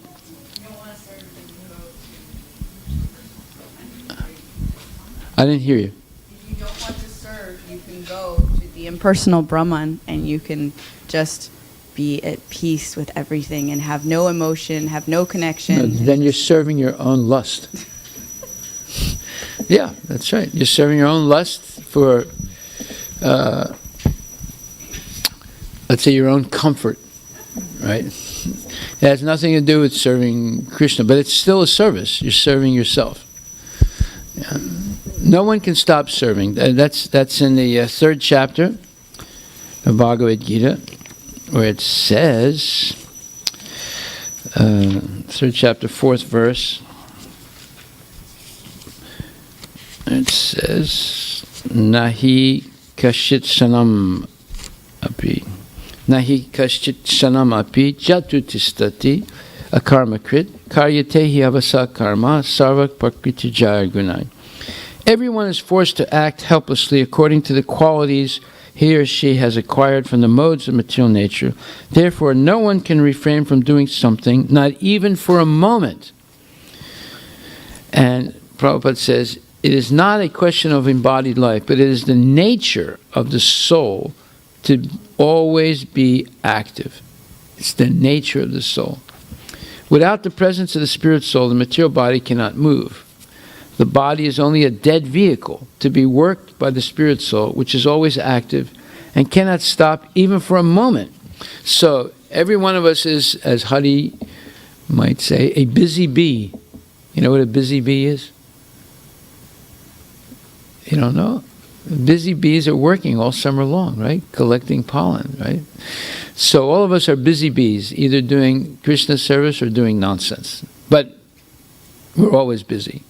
I didn't hear you. If you don't want to serve, you can go to the impersonal Brahman and you can just be at peace with everything and have no emotion, have no connection. No, then you're serving your own lust. Yeah, that's right. You're serving your own lust for, let's say, your own comfort, right? It has nothing to do with serving Krishna, but it's still a service. You're serving yourself. Yeah. No one can stop serving. That's in the 3rd chapter of Bhagavad Gita, where it says, 3rd chapter, 4th verse, it says, Nahi kashit sanam api. Nahi kashit sanam api jatutistati akarmakrit karyatehi avasa karma sarvak prakriti jaya gunai. Everyone is forced to act helplessly according to the qualities he or she has acquired from the modes of material nature. Therefore, no one can refrain from doing something, not even for a moment. And Prabhupada says, it is not a question of embodied life, but it is the nature of the soul to always be active. It's the nature of the soul. Without the presence of the spirit soul, the material body cannot move. The body is only a dead vehicle to be worked by the spirit soul, which is always active and cannot stop even for a moment. So every one of us is, as Hari might say, a busy bee. You know what a busy bee is? You don't know? Busy bees are working all summer long, right? Collecting pollen, right? So all of us are busy bees, either doing Krishna service or doing nonsense. But we're always busy.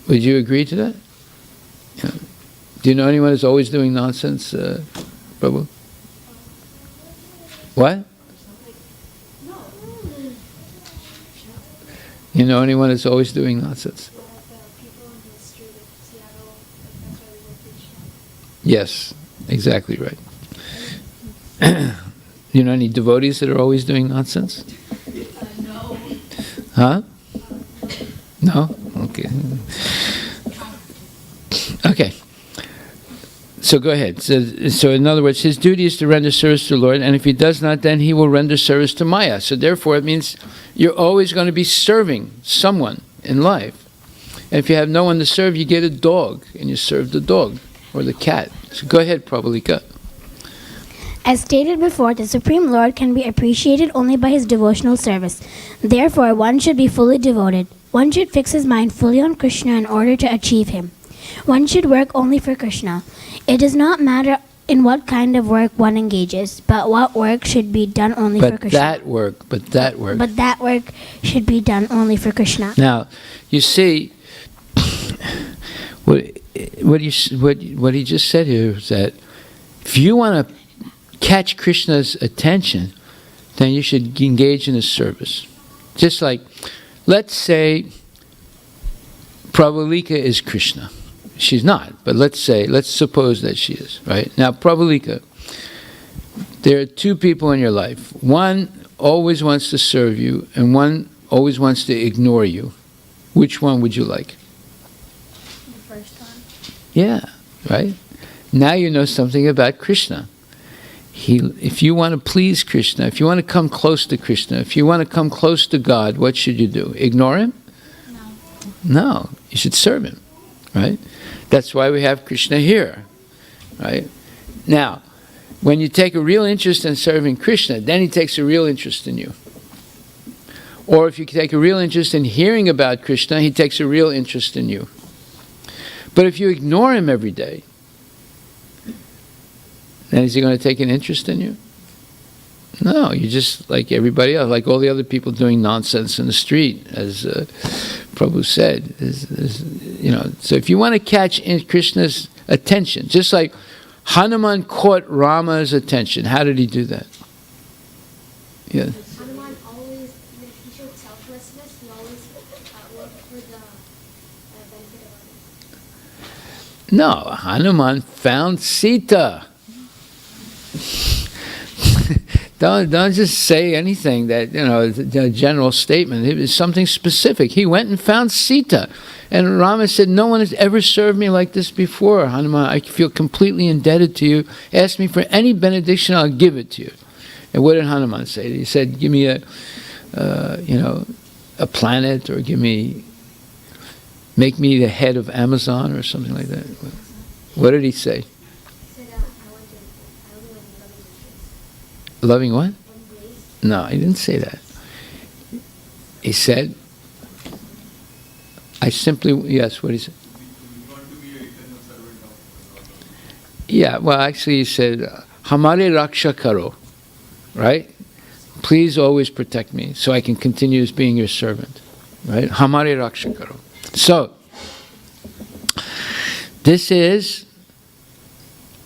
Would you agree to that? Yeah. Do you know anyone who's always doing nonsense, Prabhu? What? You know anyone who's always doing nonsense? Yes, exactly right. You know any devotees that are always doing nonsense? No. Huh? No? Okay. Okay. So go ahead. So in other words, his duty is to render service to the Lord, and if he does not, then he will render service to Maya. So therefore, it means you're always going to be serving someone in life. And if you have no one to serve, you get a dog, and you serve the dog or the cat. So go ahead, Prabhalika. As stated before, the Supreme Lord can be appreciated only by his devotional service. Therefore, one should be fully devoted. One should fix his mind fully on Krishna in order to achieve him. One should work only for Krishna. It does not matter in what kind of work one engages, but what work should be done only for But Krishna. that work. But that work should be done only for Krishna. Now, you see, what he just said here is that if you want to catch Krishna's attention, then you should engage in his service. Just like, let's say Prabhalika is Krishna. She's not, but let's suppose that she is, right? Now, Prabhalika, there are two people in your life. One always wants to serve you, and one always wants to ignore you. Which one would you like? The first one. Yeah, right? Now you know something about Krishna. If you want to please Krishna, if you want to come close to Krishna, if you want to come close to God, what should you do? Ignore him? No, you should serve him, right? That's why we have Krishna here, right? Now, when you take a real interest in serving Krishna, then he takes a real interest in you. Or if you take a real interest in hearing about Krishna, he takes a real interest in you. But if you ignore him every day, then is he going to take an interest in you? No, you're just like everybody else, like all the other people doing nonsense in the street, as Prabhu said. So if you want to catch Krishna's attention, just like Hanuman caught Rama's attention, how did he do that? Yeah. Hanuman always, he showed selflessness. He always worked for the benefit of others. No, Hanuman found Sita. Don't just say anything that, a general statement. It was something specific. He went and found Sita. And Rama said, no one has ever served me like this before, Hanuman. I feel completely indebted to you. Ask me for any benediction, I'll give it to you. And what did Hanuman say? He said, give me a planet, or make me the head of Amazon, or something like that. What did he say? Loving what? No, he didn't say that. He said, yes, what he said? Yeah, well, actually he said, Hamare Raksha Karo, right? Please always protect me so I can continue as being your servant, right? Hamare Raksha Karo. So, this is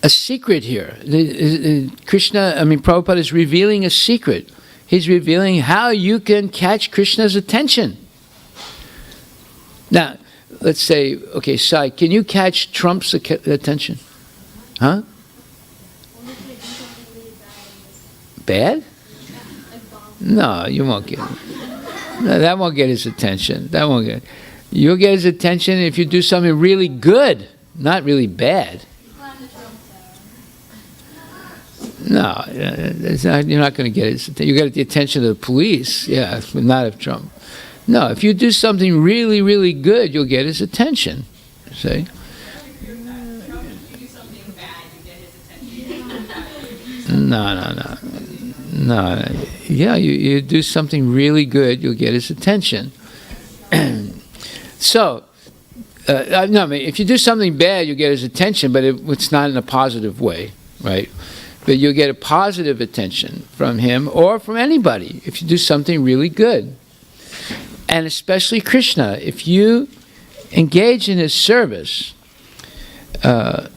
a secret here. Prabhupada is revealing a secret. He's revealing how you can catch Krishna's attention. Now, let's say, okay, Sai, can you catch Trump's attention? Huh? Bad? No, you won't get it. No, that won't get his attention. You'll get his attention if you do something really good, not really bad. No, you're not going to get his attention. You get the attention of the police, yeah, but not of Trump. No, if you do something really, really good, you'll get his attention. See? If you do something bad, you get his attention. No. Yeah, you do something really good, you'll get his attention. So, if you do something bad, you get his attention, but it's not in a positive way, right? But you'll get a positive attention from him or from anybody if you do something really good. And especially Krishna, if you engage in his service and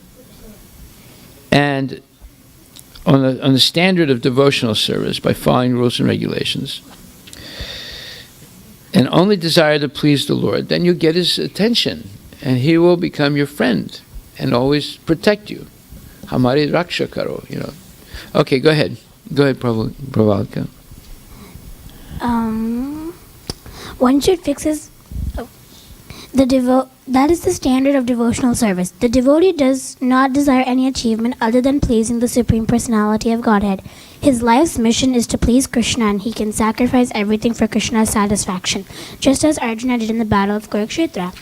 on the standard of devotional service by following rules and regulations, and only desire to please the Lord, then you get his attention, and he will become your friend and always protect you. Hamari Raksha Karo, Okay, go ahead. Go ahead, Prabhalika. One should fix his... that is the standard of devotional service. The devotee does not desire any achievement other than pleasing the Supreme Personality of Godhead. His life's mission is to please Krishna, and he can sacrifice everything for Krishna's satisfaction, just as Arjuna did in the battle of Kurukshetra.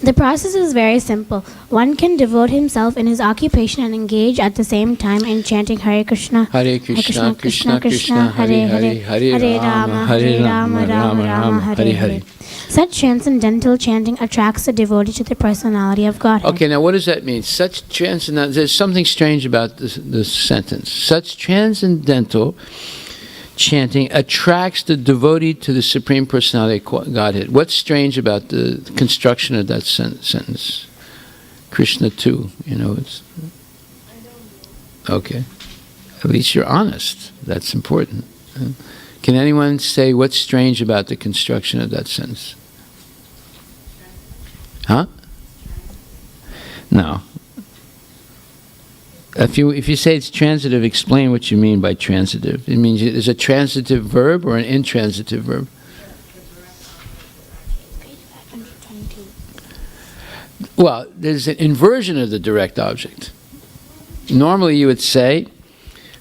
The process is very simple. One can devote himself in his occupation and engage at the same time in chanting Hare Krishna, Hare Krishna, Krishna Krishna, Hare Hare, Hare Rama, Hare Rama, Rama Rama, Hare Hare. Such transcendental chanting attracts the devotee to the personality of Godhead. Okay, now what does that mean? Such transcendental, there's something strange about this sentence. Such transcendental chanting attracts the devotee to the Supreme Personality of Godhead. What's strange about the construction of that sentence? Krishna too, it's... Okay. At least you're honest. That's important. Can anyone say what's strange about the construction of that sentence? Huh? No. If you say it's transitive, explain what you mean by transitive. It means is a transitive verb or an intransitive verb? Well, there's an inversion of the direct object. Normally you would say,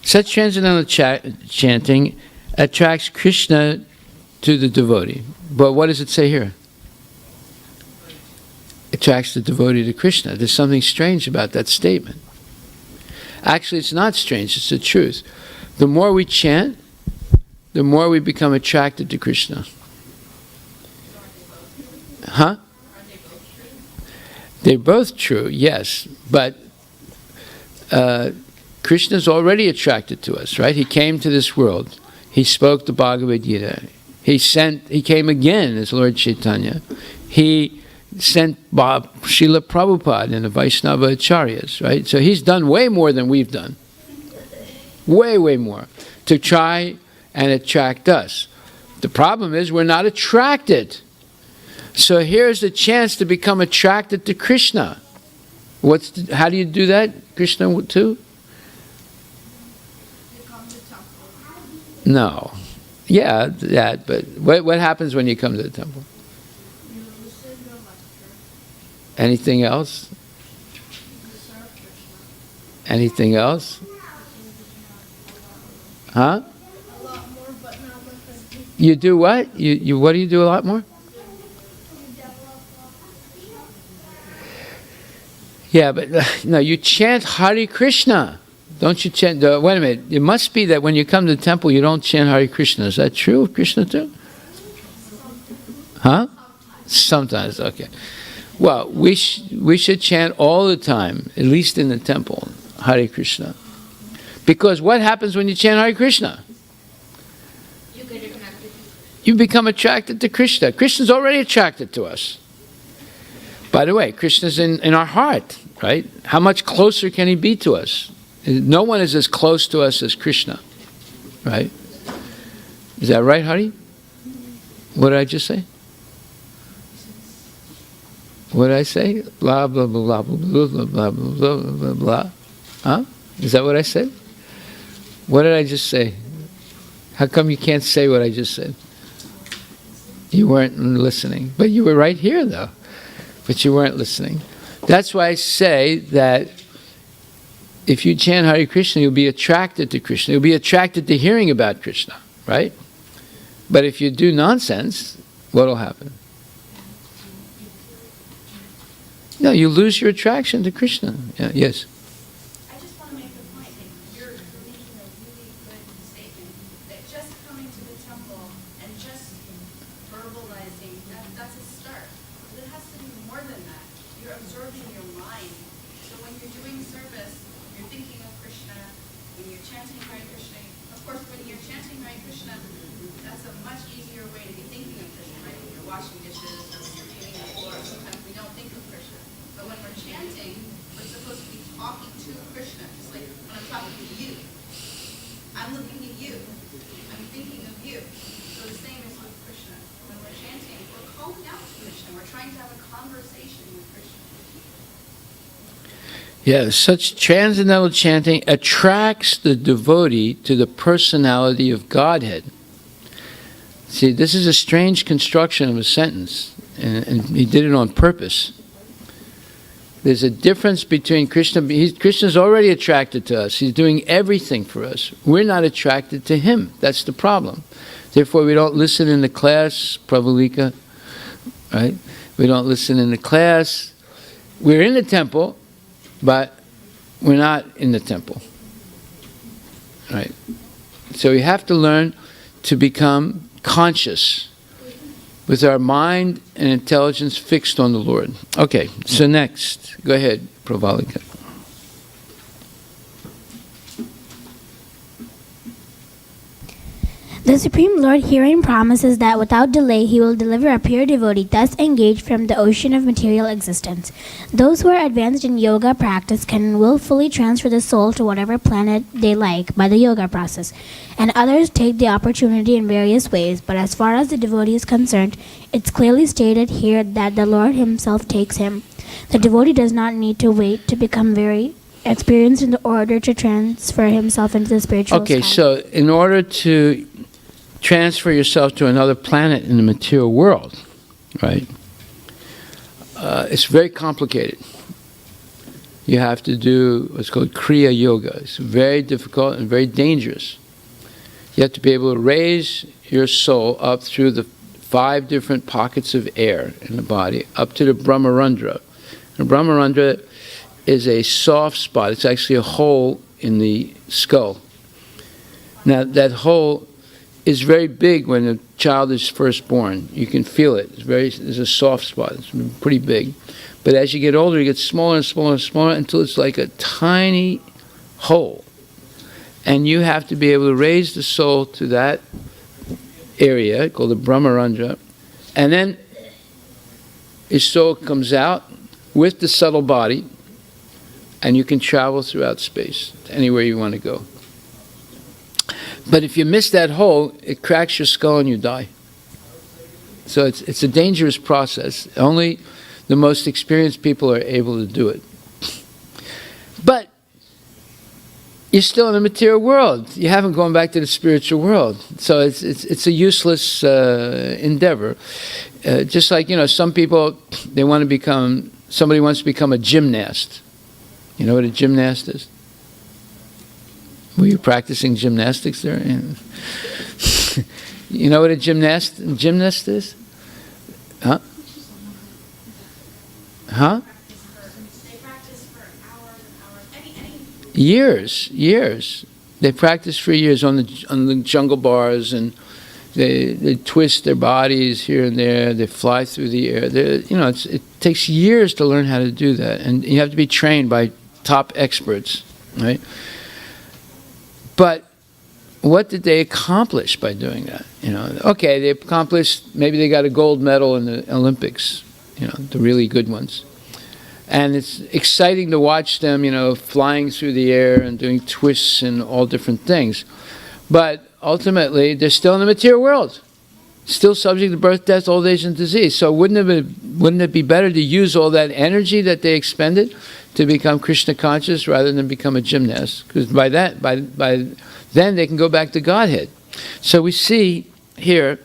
such transcendental chanting attracts Krishna to the devotee. But what does it say here? Attracts the devotee to Krishna. There's something strange about that statement. Actually, it's not strange, it's the truth. The more we chant, the more we become attracted to Krishna. Huh? They're both true, yes, but Krishna's already attracted to us, right? He came to this world. He spoke the Bhagavad Gita. He came again as Lord Chaitanya. He sent Srila Prabhupada and the Vaishnava Acharyas, right? So he's done way more than we've done. Way, way more. To try and attract us. The problem is we're not attracted. So here's the chance to become attracted to Krishna. How do you do that? Krishna too? No. Yeah, that, but what happens when you come to the temple? Anything else? Anything else? Huh? You do what? You what do you do a lot more? Yeah, but no, you chant Hare Krishna. Don't you chant, wait a minute, it must be that when you come to the temple you don't chant Hare Krishna. Is that true of Krishna too? Huh? Sometimes, okay. Well, we should chant all the time, at least in the temple, Hare Krishna. Because what happens when you chant Hare Krishna? You become attracted to Krishna. Krishna's already attracted to us. By the way, Krishna's in our heart, right? How much closer can he be to us? No one is as close to us as Krishna, right? Is that right, Hari? What did I just say? What did I say? Blah, blah, blah, blah, blah, blah, blah, blah, blah, blah. Huh? Is that what I said? What did I just say? How come you can't say what I just said? You weren't listening. But you were right here, though. But you weren't listening. That's why I say that if you chant Hare Krishna, you'll be attracted to Krishna. You'll be attracted to hearing about Krishna, right? But if you do nonsense, what will happen? No, you lose your attraction to Krishna. Yeah, yes? I just want to make the point that you're making a really good statement that just coming to the temple and just verbalizing, that's a start. But it has to be more than that. You're absorbing your mind. So when you're doing service, you're thinking of Krishna. When you're chanting Hare Krishna, of course, when you're chanting Hare Krishna, that's a much easier way to be thinking of Krishna, right? When you're washing dishes or when you're cleaning the floor, sometimes we don't think of Krishna. But when we're chanting, we're supposed to be talking to Krishna, just like when I'm talking to you. I'm looking at you. I'm thinking of you. So the same is with Krishna. When we're chanting, we're calling out to Krishna. We're trying to have a conversation with Krishna. Yeah, such transcendental chanting attracts the devotee to the personality of Godhead. See, this is a strange construction of a sentence, and he did it on purpose. There's a difference between Krishna. Krishna's already attracted to us. He's doing everything for us. We're not attracted to him. That's the problem. Therefore, we don't listen in the class, Prabhulika, right? We don't listen in the class. We're in the temple, but we're not in the temple. Right? So we have to learn to become conscious with our mind and intelligence fixed on the Lord. Okay, so next. Go ahead, Pravalika. The Supreme Lord herein promises that without delay he will deliver a pure devotee thus engaged from the ocean of material existence. Those who are advanced in yoga practice can willfully transfer the soul to whatever planet they like by the yoga process, and others take the opportunity in various ways, but as far as the devotee is concerned, it's clearly stated here that the Lord himself takes him. The devotee does not need to wait to become very experienced in order to transfer himself into the spiritual Okay, sky. so in order to transfer yourself to another planet in the material world, right? It's very complicated. You have to do what's called Kriya Yoga. It's very difficult and very dangerous. You have to be able to raise your soul up through the 5 different pockets of air in the body, up to the Brahmarandra. The Brahmarandra is a soft spot. It's actually a hole in the skull. Now, that hole is very big when a child is first born. You can feel it. It's a soft spot. It's pretty big. But as you get older, it gets smaller and smaller and smaller until it's like a tiny hole. And you have to be able to raise the soul to that area called the Brahmarandra. And then your soul comes out with the subtle body, and you can travel throughout space, anywhere you want to go. But if you miss that hole, it cracks your skull and you die. So it's a dangerous process. Only the most experienced people are able to do it. But you're still in the material world. You haven't gone back to the spiritual world. So it's a useless endeavor. Just like, some people, somebody wants to become a gymnast. You know what a gymnast is? Were you practicing gymnastics there? You know what a gymnast is? Huh? Huh? They practice for hours and hours. Years. They practice for years on the jungle bars, and they twist their bodies here and there. They fly through the air. It takes years to learn how to do that, and you have to be trained by top experts, right? But what did they accomplish by doing that? Okay, they accomplished, maybe they got a gold medal in the Olympics, the really good ones. And it's exciting to watch them, flying through the air and doing twists and all different things. But ultimately, they're still in the material world, still subject to birth, death, old age, and disease. So wouldn't it be better to use all that energy that they expended to become Krishna conscious rather than become a gymnast? Because by then they can go back to Godhead. So we see here,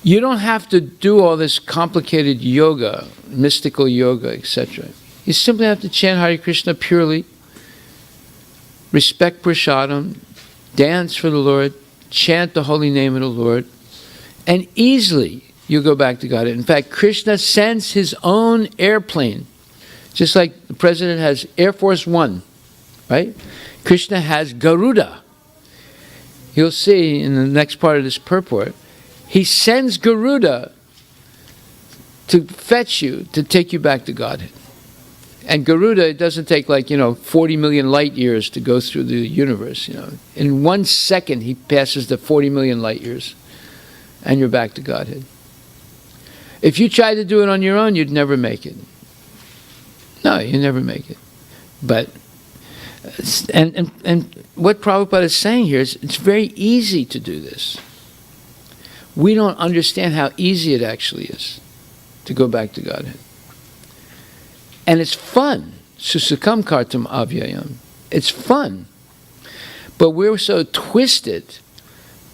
you don't have to do all this complicated yoga, mystical yoga, etc. You simply have to chant Hare Krishna purely, respect prasadam, dance for the Lord, chant the holy name of the Lord, and easily you go back to God. In fact, Krishna sends his own airplane. Just like the president has Air Force One, right? Krishna has Garuda. You'll see in the next part of this purport, he sends Garuda to fetch you, to take you back to Godhead. And Garuda, it doesn't take 40 million light years to go through the universe. In 1 second, he passes the 40 million light years, and you're back to Godhead. If you tried to do it on your own, you'd never make it. No, you never make it. But and what Prabhupada is saying here is it's very easy to do this. We don't understand how easy it actually is to go back to Godhead. And it's fun. Susukam kartam avyayam. It's fun. But we're so twisted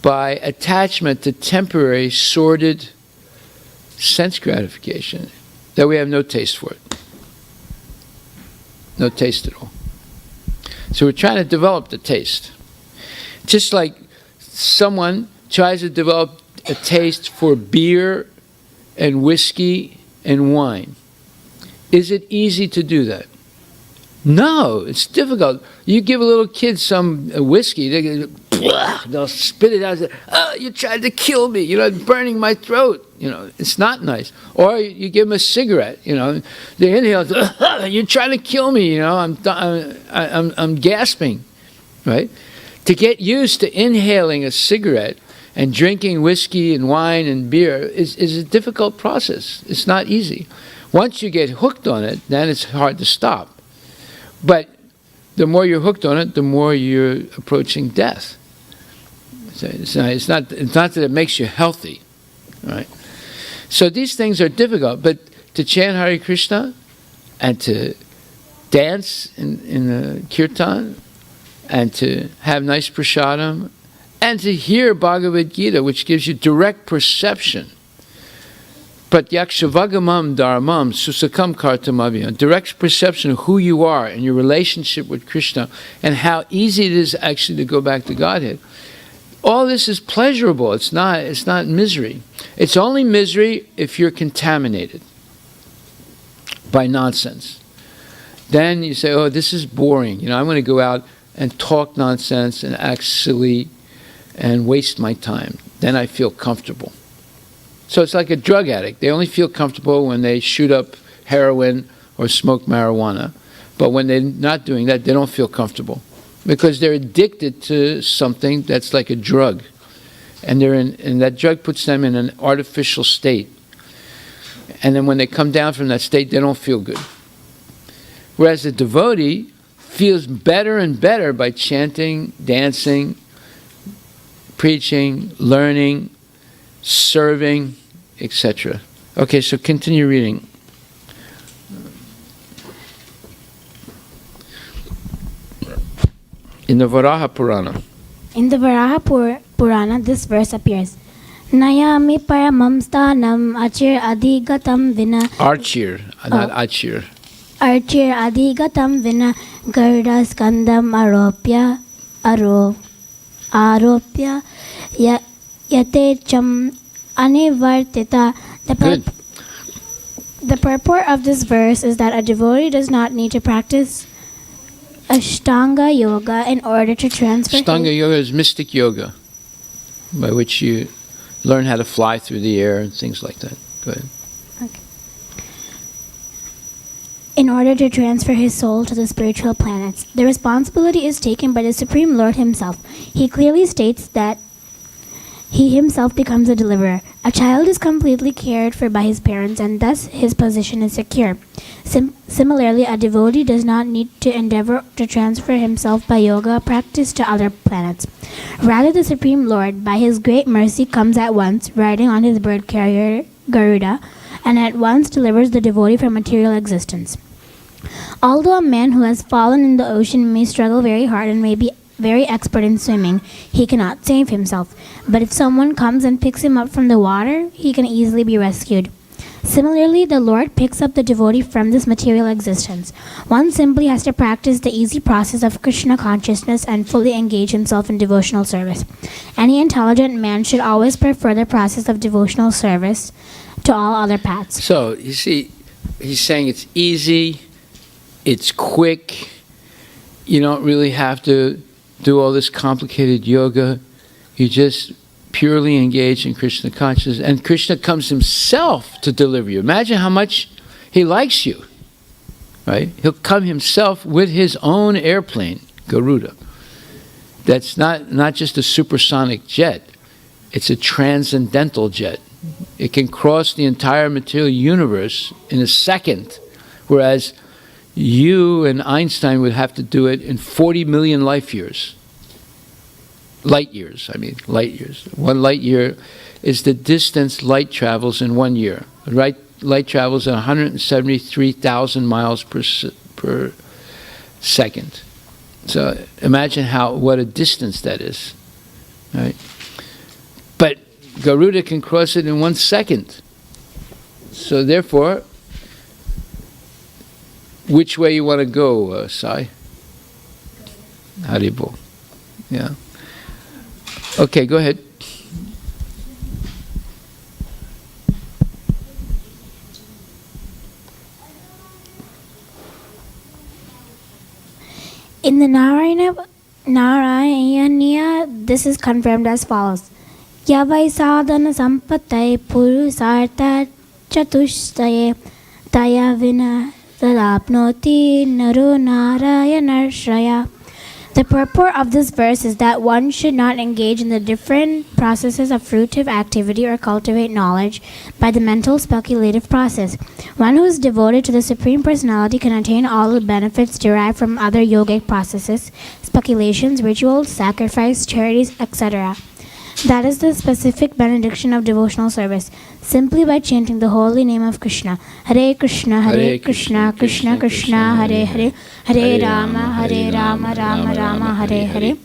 by attachment to temporary, sordid sense gratification that we have no taste for it. No taste at all. So we're trying to develop the taste. Just like someone tries to develop a taste for beer and whiskey and wine. Is it easy to do that? No, it's difficult. You give a little kid some whiskey, they'll spit it out and say, "Oh, you tried to kill me, it's burning my throat." It's not nice. Or you give them a cigarette, they inhale, "You're trying to kill me, I'm gasping," right? To get used to inhaling a cigarette and drinking whiskey and wine and beer is a difficult process. It's not easy. Once you get hooked on it, then it's hard to stop. But the more you're hooked on it, the more you're approaching death. So it's not that it makes you healthy, right? So these things are difficult, but to chant Hare Krishna and to dance in the kirtan and to have nice prasadam and to hear Bhagavad Gita, which gives you direct perception. But yakshavagam dharmam susakam kartamavya, direct perception of who you are and your relationship with Krishna and how easy it is actually to go back to Godhead. All this is pleasurable. It's not misery. It's only misery if you're contaminated by nonsense. Then you say, "Oh, this is boring. I'm going to go out and talk nonsense and act silly and waste my time. Then I feel comfortable." So it's like a drug addict. They only feel comfortable when they shoot up heroin or smoke marijuana. But when they're not doing that, they don't feel comfortable because they're addicted to something that's like a drug. And that drug puts them in an artificial state. And then when they come down from that state, they don't feel good. Whereas the devotee feels better and better by chanting, dancing, preaching, learning, serving, etc. Okay, so continue reading. In the Varaha Purana. In the Varaha Purana, this verse appears. Nayami paramam sthanam achir adhigatam vina. Archir, not achir. Archir adhigatam vina garda skandam aropya yatecham anivartita. The purport of this verse is that a devotee does not need to practice Ashtanga yoga in order to transfer. Ashtanga yoga is mystic yoga, by which you learn how to fly through the air and things like that. Go ahead. Okay. In order to transfer his soul to the spiritual planets, the responsibility is taken by the Supreme Lord himself. He clearly states that he himself becomes a deliverer. A child is completely cared for by his parents, and thus his position is secure. Similarly, a devotee does not need to endeavor to transfer himself by yoga practice to other planets. Rather, the Supreme Lord, by his great mercy, comes at once, riding on his bird carrier Garuda, and at once delivers the devotee from material existence. Although a man who has fallen in the ocean may struggle very hard and may be very expert in swimming, he cannot save himself. But if someone comes and picks him up from the water, he can easily be rescued. Similarly, the Lord picks up the devotee from this material existence. One simply has to practice the easy process of Krishna consciousness and fully engage himself in devotional service. Any intelligent man should always prefer the process of devotional service to all other paths. So, you see, he's saying it's easy, it's quick, you don't really have to do all this complicated yoga. You just purely engage in Krishna consciousness, and Krishna comes himself to deliver you. Imagine how much he likes you, right? He'll come himself with his own airplane, Garuda. That's not just a supersonic jet. It's a transcendental jet. It can cross the entire material universe in a second, whereas you and Einstein would have to do it in 40 million light years. Light years. One light year is the distance light travels in 1 year. Light travels at 173,000 miles per second. So imagine what a distance that is, right? But Garuda can cross it in 1 second. So therefore, which way you want to go, Sai? Haribol. Yeah. Okay, go ahead. In the Narayaniya, this is confirmed as follows. Yavai sadhana sampatai purusartha chatushtaye taya vina tadapnoti naru narayanarshaya. The purport of this verse is that one should not engage in the different processes of fruitive activity or cultivate knowledge by the mental speculative process. One who is devoted to the Supreme Personality can attain all the benefits derived from other yogic processes, speculations, rituals, sacrifice, charities, etc. That is the specific benediction of devotional service, simply by chanting the holy name of Krishna. Hare Krishna, Hare Krishna, Krishna Krishna, Hare Hare, Hare Rama, Rama Rama, Hare Hare.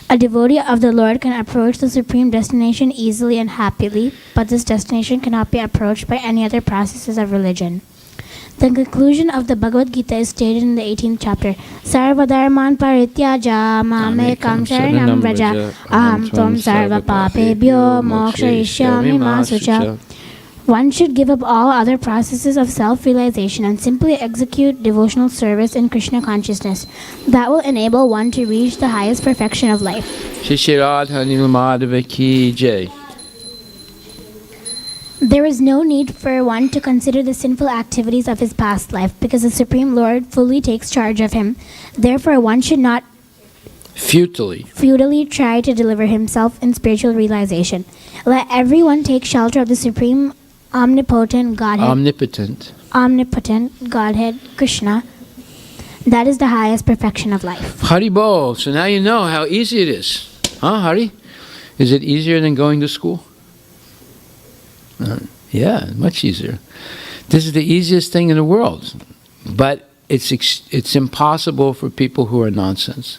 A devotee of the Lord can approach the supreme destination easily and happily, but this destination cannot be approached by any other processes of religion. The conclusion of the Bhagavad Gita is stated in the 18th chapter. Sarva dharman parityaja mamekam sharanam vraja aham tvam sarva papebhyo mokshayishyami ma sucha. One should give up all other processes of self-realization and simply execute devotional service in Krishna consciousness. That will enable one to reach the highest perfection of life. Shri Radha Nilamadava Ki Jai. There is no need for one to consider the sinful activities of his past life because the Supreme Lord fully takes charge of him. Therefore, one should not futilely try to deliver himself in spiritual realization. Let everyone take shelter of the Supreme Omnipotent Godhead. Omnipotent Godhead, Krishna. That is the highest perfection of life. Hari Bol. So now you know how easy it is. Huh, Hari? Is it easier than going to school? Yeah, much easier. This is the easiest thing in the world. But it's impossible for people who are nonsense.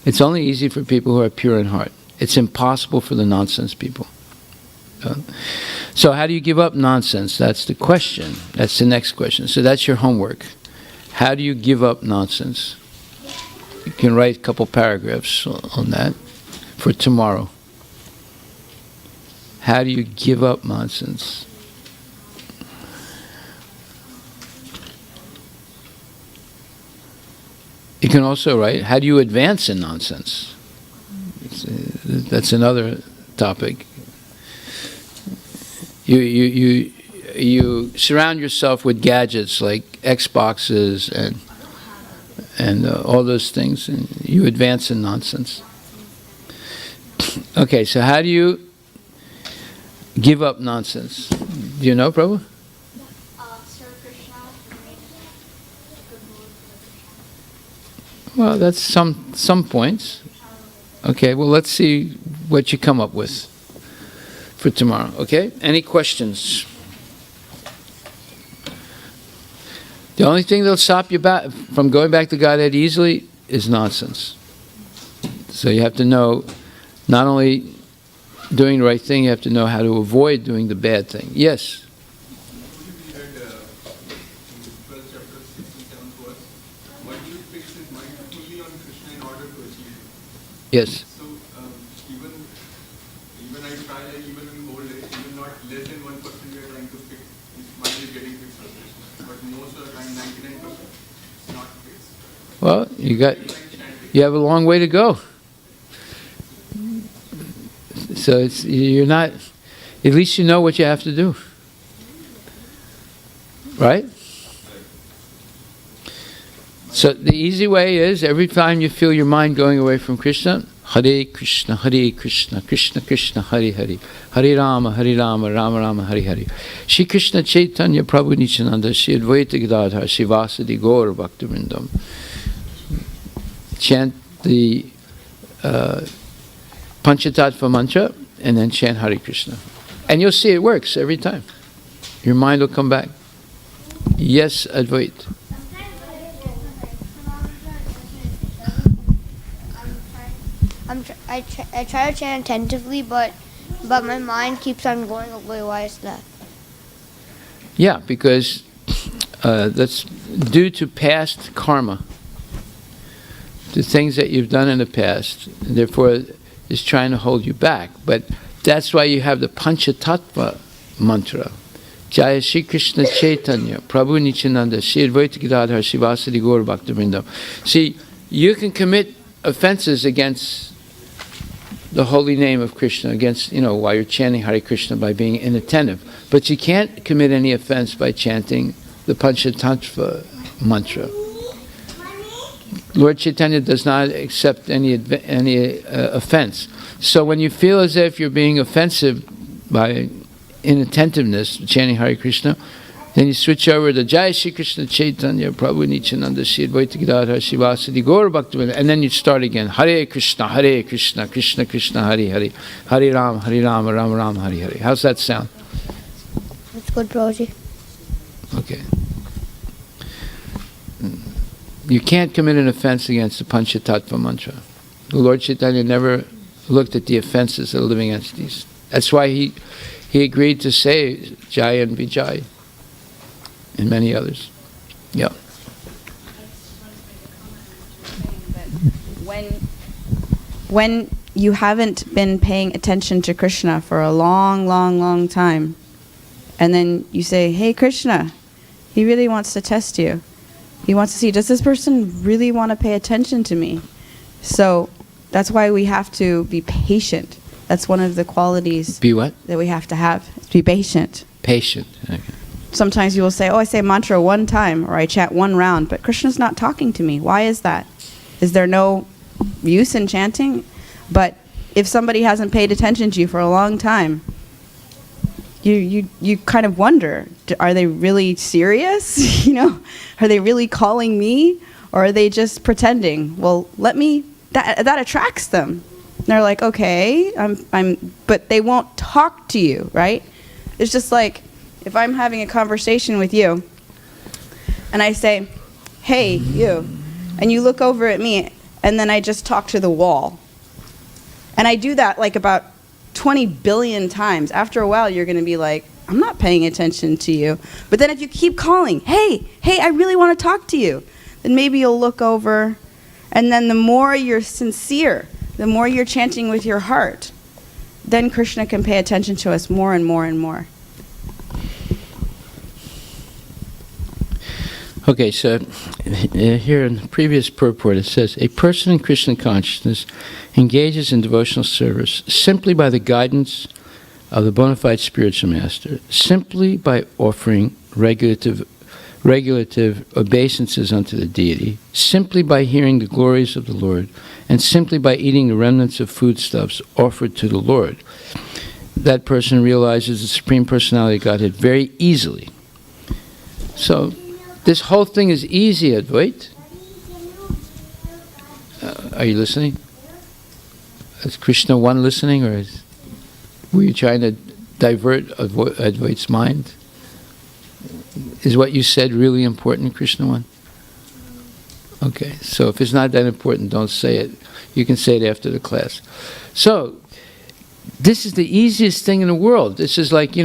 It's only easy for people who are pure in heart. It's impossible for the nonsense people. So how do you give up nonsense? That's the question. That's the next question. So that's your homework. How do you give up nonsense? You can write a couple paragraphs on that for tomorrow. How do you give up nonsense? You can also write, how do you advance in nonsense? That's another topic. You surround yourself with gadgets like Xboxes and all those things, and you advance in nonsense. Okay, so how do you give up nonsense? Do you know, Prabhu? Serve Krishna, remain in good mood for Krishna. Well, that's some points. Okay, well, let's see what you come up with for tomorrow, okay? Any questions? The only thing that'll stop you from going back to Godhead easily is nonsense. So you have to know, not only doing the right thing, you have to know how to avoid doing the bad thing. Yes? We read in 12th chapter, 6th and 7th verse, one should fix his mind fully on Krishna in order to achieve it. Yes. So even I try, even in whole day, even not less than 1% we are trying to fix, his mind is getting fixed on Krishna. But most of the time, 99% it's not fixed. Well, you have a long way to go. So you're not, at least you know what you have to do. Right? So the easy way is, every time you feel your mind going away from Krishna, Hare Krishna, Krishna Krishna, Hare Hare, Hare Rama, Rama Rama, Hare Hare. Shri Krishna Chaitanya Prabhu Nityananda, Shri Advaita Gadadhar, Shri Vasadi Gaur Bhaktivinoda. Chant the Panchatattva mantra and then chant Hare Krishna. And you'll see it works every time. Your mind will come back. Yes, Advait. I try to chant attentively, but my mind keeps on going away. Why is that? Yeah, because that's due to past karma, the things that you've done in the past, and therefore it's trying to hold you back. But that's why you have the Panchatattva mantra. Jaya Shri Krishna Chaitanya, Prabhu Nityananda, Shri Advaita Gadadhar, Shri Vasadi Gaur Bhaktivinoda. See, you can commit offenses against the holy name of Krishna, against, while you're chanting Hare Krishna, by being inattentive. But you can't commit any offense by chanting the Panchatattva mantra. Lord Chaitanya does not accept any offense. So when you feel as if you're being offensive by inattentiveness, chanting Hare Krishna, then you switch over to Jai Shri Krishna Chaitanya Prabhu Nityananda Shri Advaita Gadadhar Shivasadi Gaur Bhaktivinoda, and then you start again. Hare Krishna, Krishna Krishna, Hare Hare, Hare Ram, Ram Ram, Hare Hare. How's that sound? That's good, Prabhuji. Okay. You can't commit an offense against the Panchatattva mantra. The Lord Chaitanya never looked at the offenses of the living entities. That's why he agreed to say Jai and Vijay and many others. Yeah. When you haven't been paying attention to Krishna for a long, long, long time, and then you say, hey Krishna, he really wants to test you. He wants to see, does this person really want to pay attention to me? So that's why we have to be patient. That's one of the qualities Be what? that we have to have. Be patient. Patient. Okay. Sometimes you will say, oh, I say mantra one time, or I chant one round, but Krishna's not talking to me. Why is that? Is there no use in chanting? But if somebody hasn't paid attention to you for a long time, you kind of wonder, are they really serious? Are they really calling me? Or are they just pretending? Well, that attracts them. And they're like, okay, but they won't talk to you, right? It's just like, if I'm having a conversation with you, and I say, hey, you, and you look over at me, and then I just talk to the wall. And I do that like about 20 billion times. After a while, you're going to be like, I'm not paying attention to you. But then if you keep calling, hey, I really want to talk to you, then maybe you'll look over, and then the more you're sincere, the more you're chanting with your heart, then Krishna can pay attention to us more and more and more. Okay, so here in the previous purport it says, a person in Krishna consciousness engages in devotional service simply by the guidance of the bona fide spiritual master, simply by offering regulative obeisances unto the deity, simply by hearing the glories of the Lord, and simply by eating the remnants of foodstuffs offered to the Lord. That person realizes the Supreme Personality of Godhead very easily. So, this whole thing is easy, Advait. Are you listening? Is Krishna one listening, or were you trying to divert Advait's mind? Is what you said really important, Krishna one? Okay, so if it's not that important, don't say it. You can say it after the class. So, this is the easiest thing in the world. This is like, a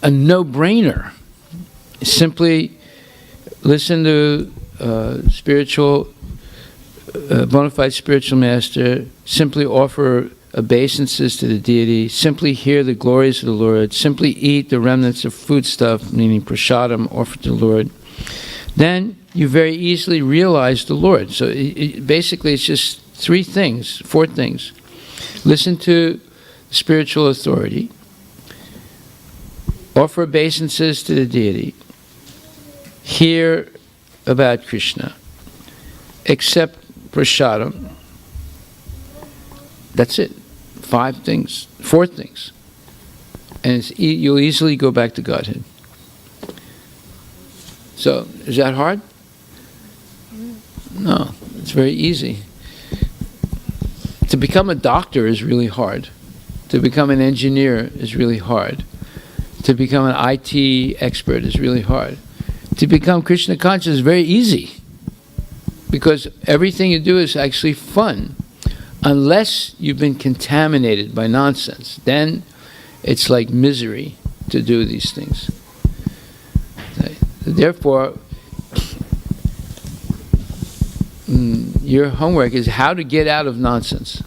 no-brainer. Simply listen to spiritual, bona fide spiritual master, simply offer obeisances to the deity, simply hear the glories of the Lord, simply eat the remnants of foodstuff, meaning prasadam, offered to the Lord. Then you very easily realize the Lord. So basically it's just four things. Listen to spiritual authority, offer obeisances to the deity, hear about Krishna, accept prasadam. That's it. Four things. And you'll easily go back to Godhead. So, is that hard? No, it's very easy. To become a doctor is really hard. To become an engineer is really hard. To become an IT expert is really hard. To become Krishna conscious is very easy, because everything you do is actually fun, unless you've been contaminated by nonsense. Then it's like misery to do these things. Therefore, your homework is how to get out of nonsense.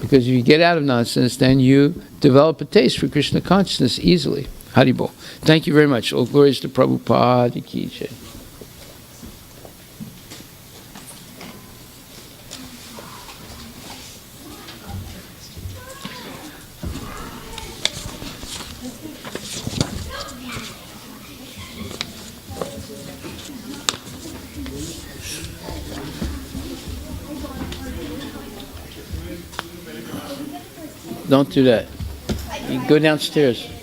Because if you get out of nonsense, then you develop a taste for Krishna consciousness easily. Haribol. Thank you very much. All glories to Prabhupada Ki Jai. Don't do that. You go downstairs.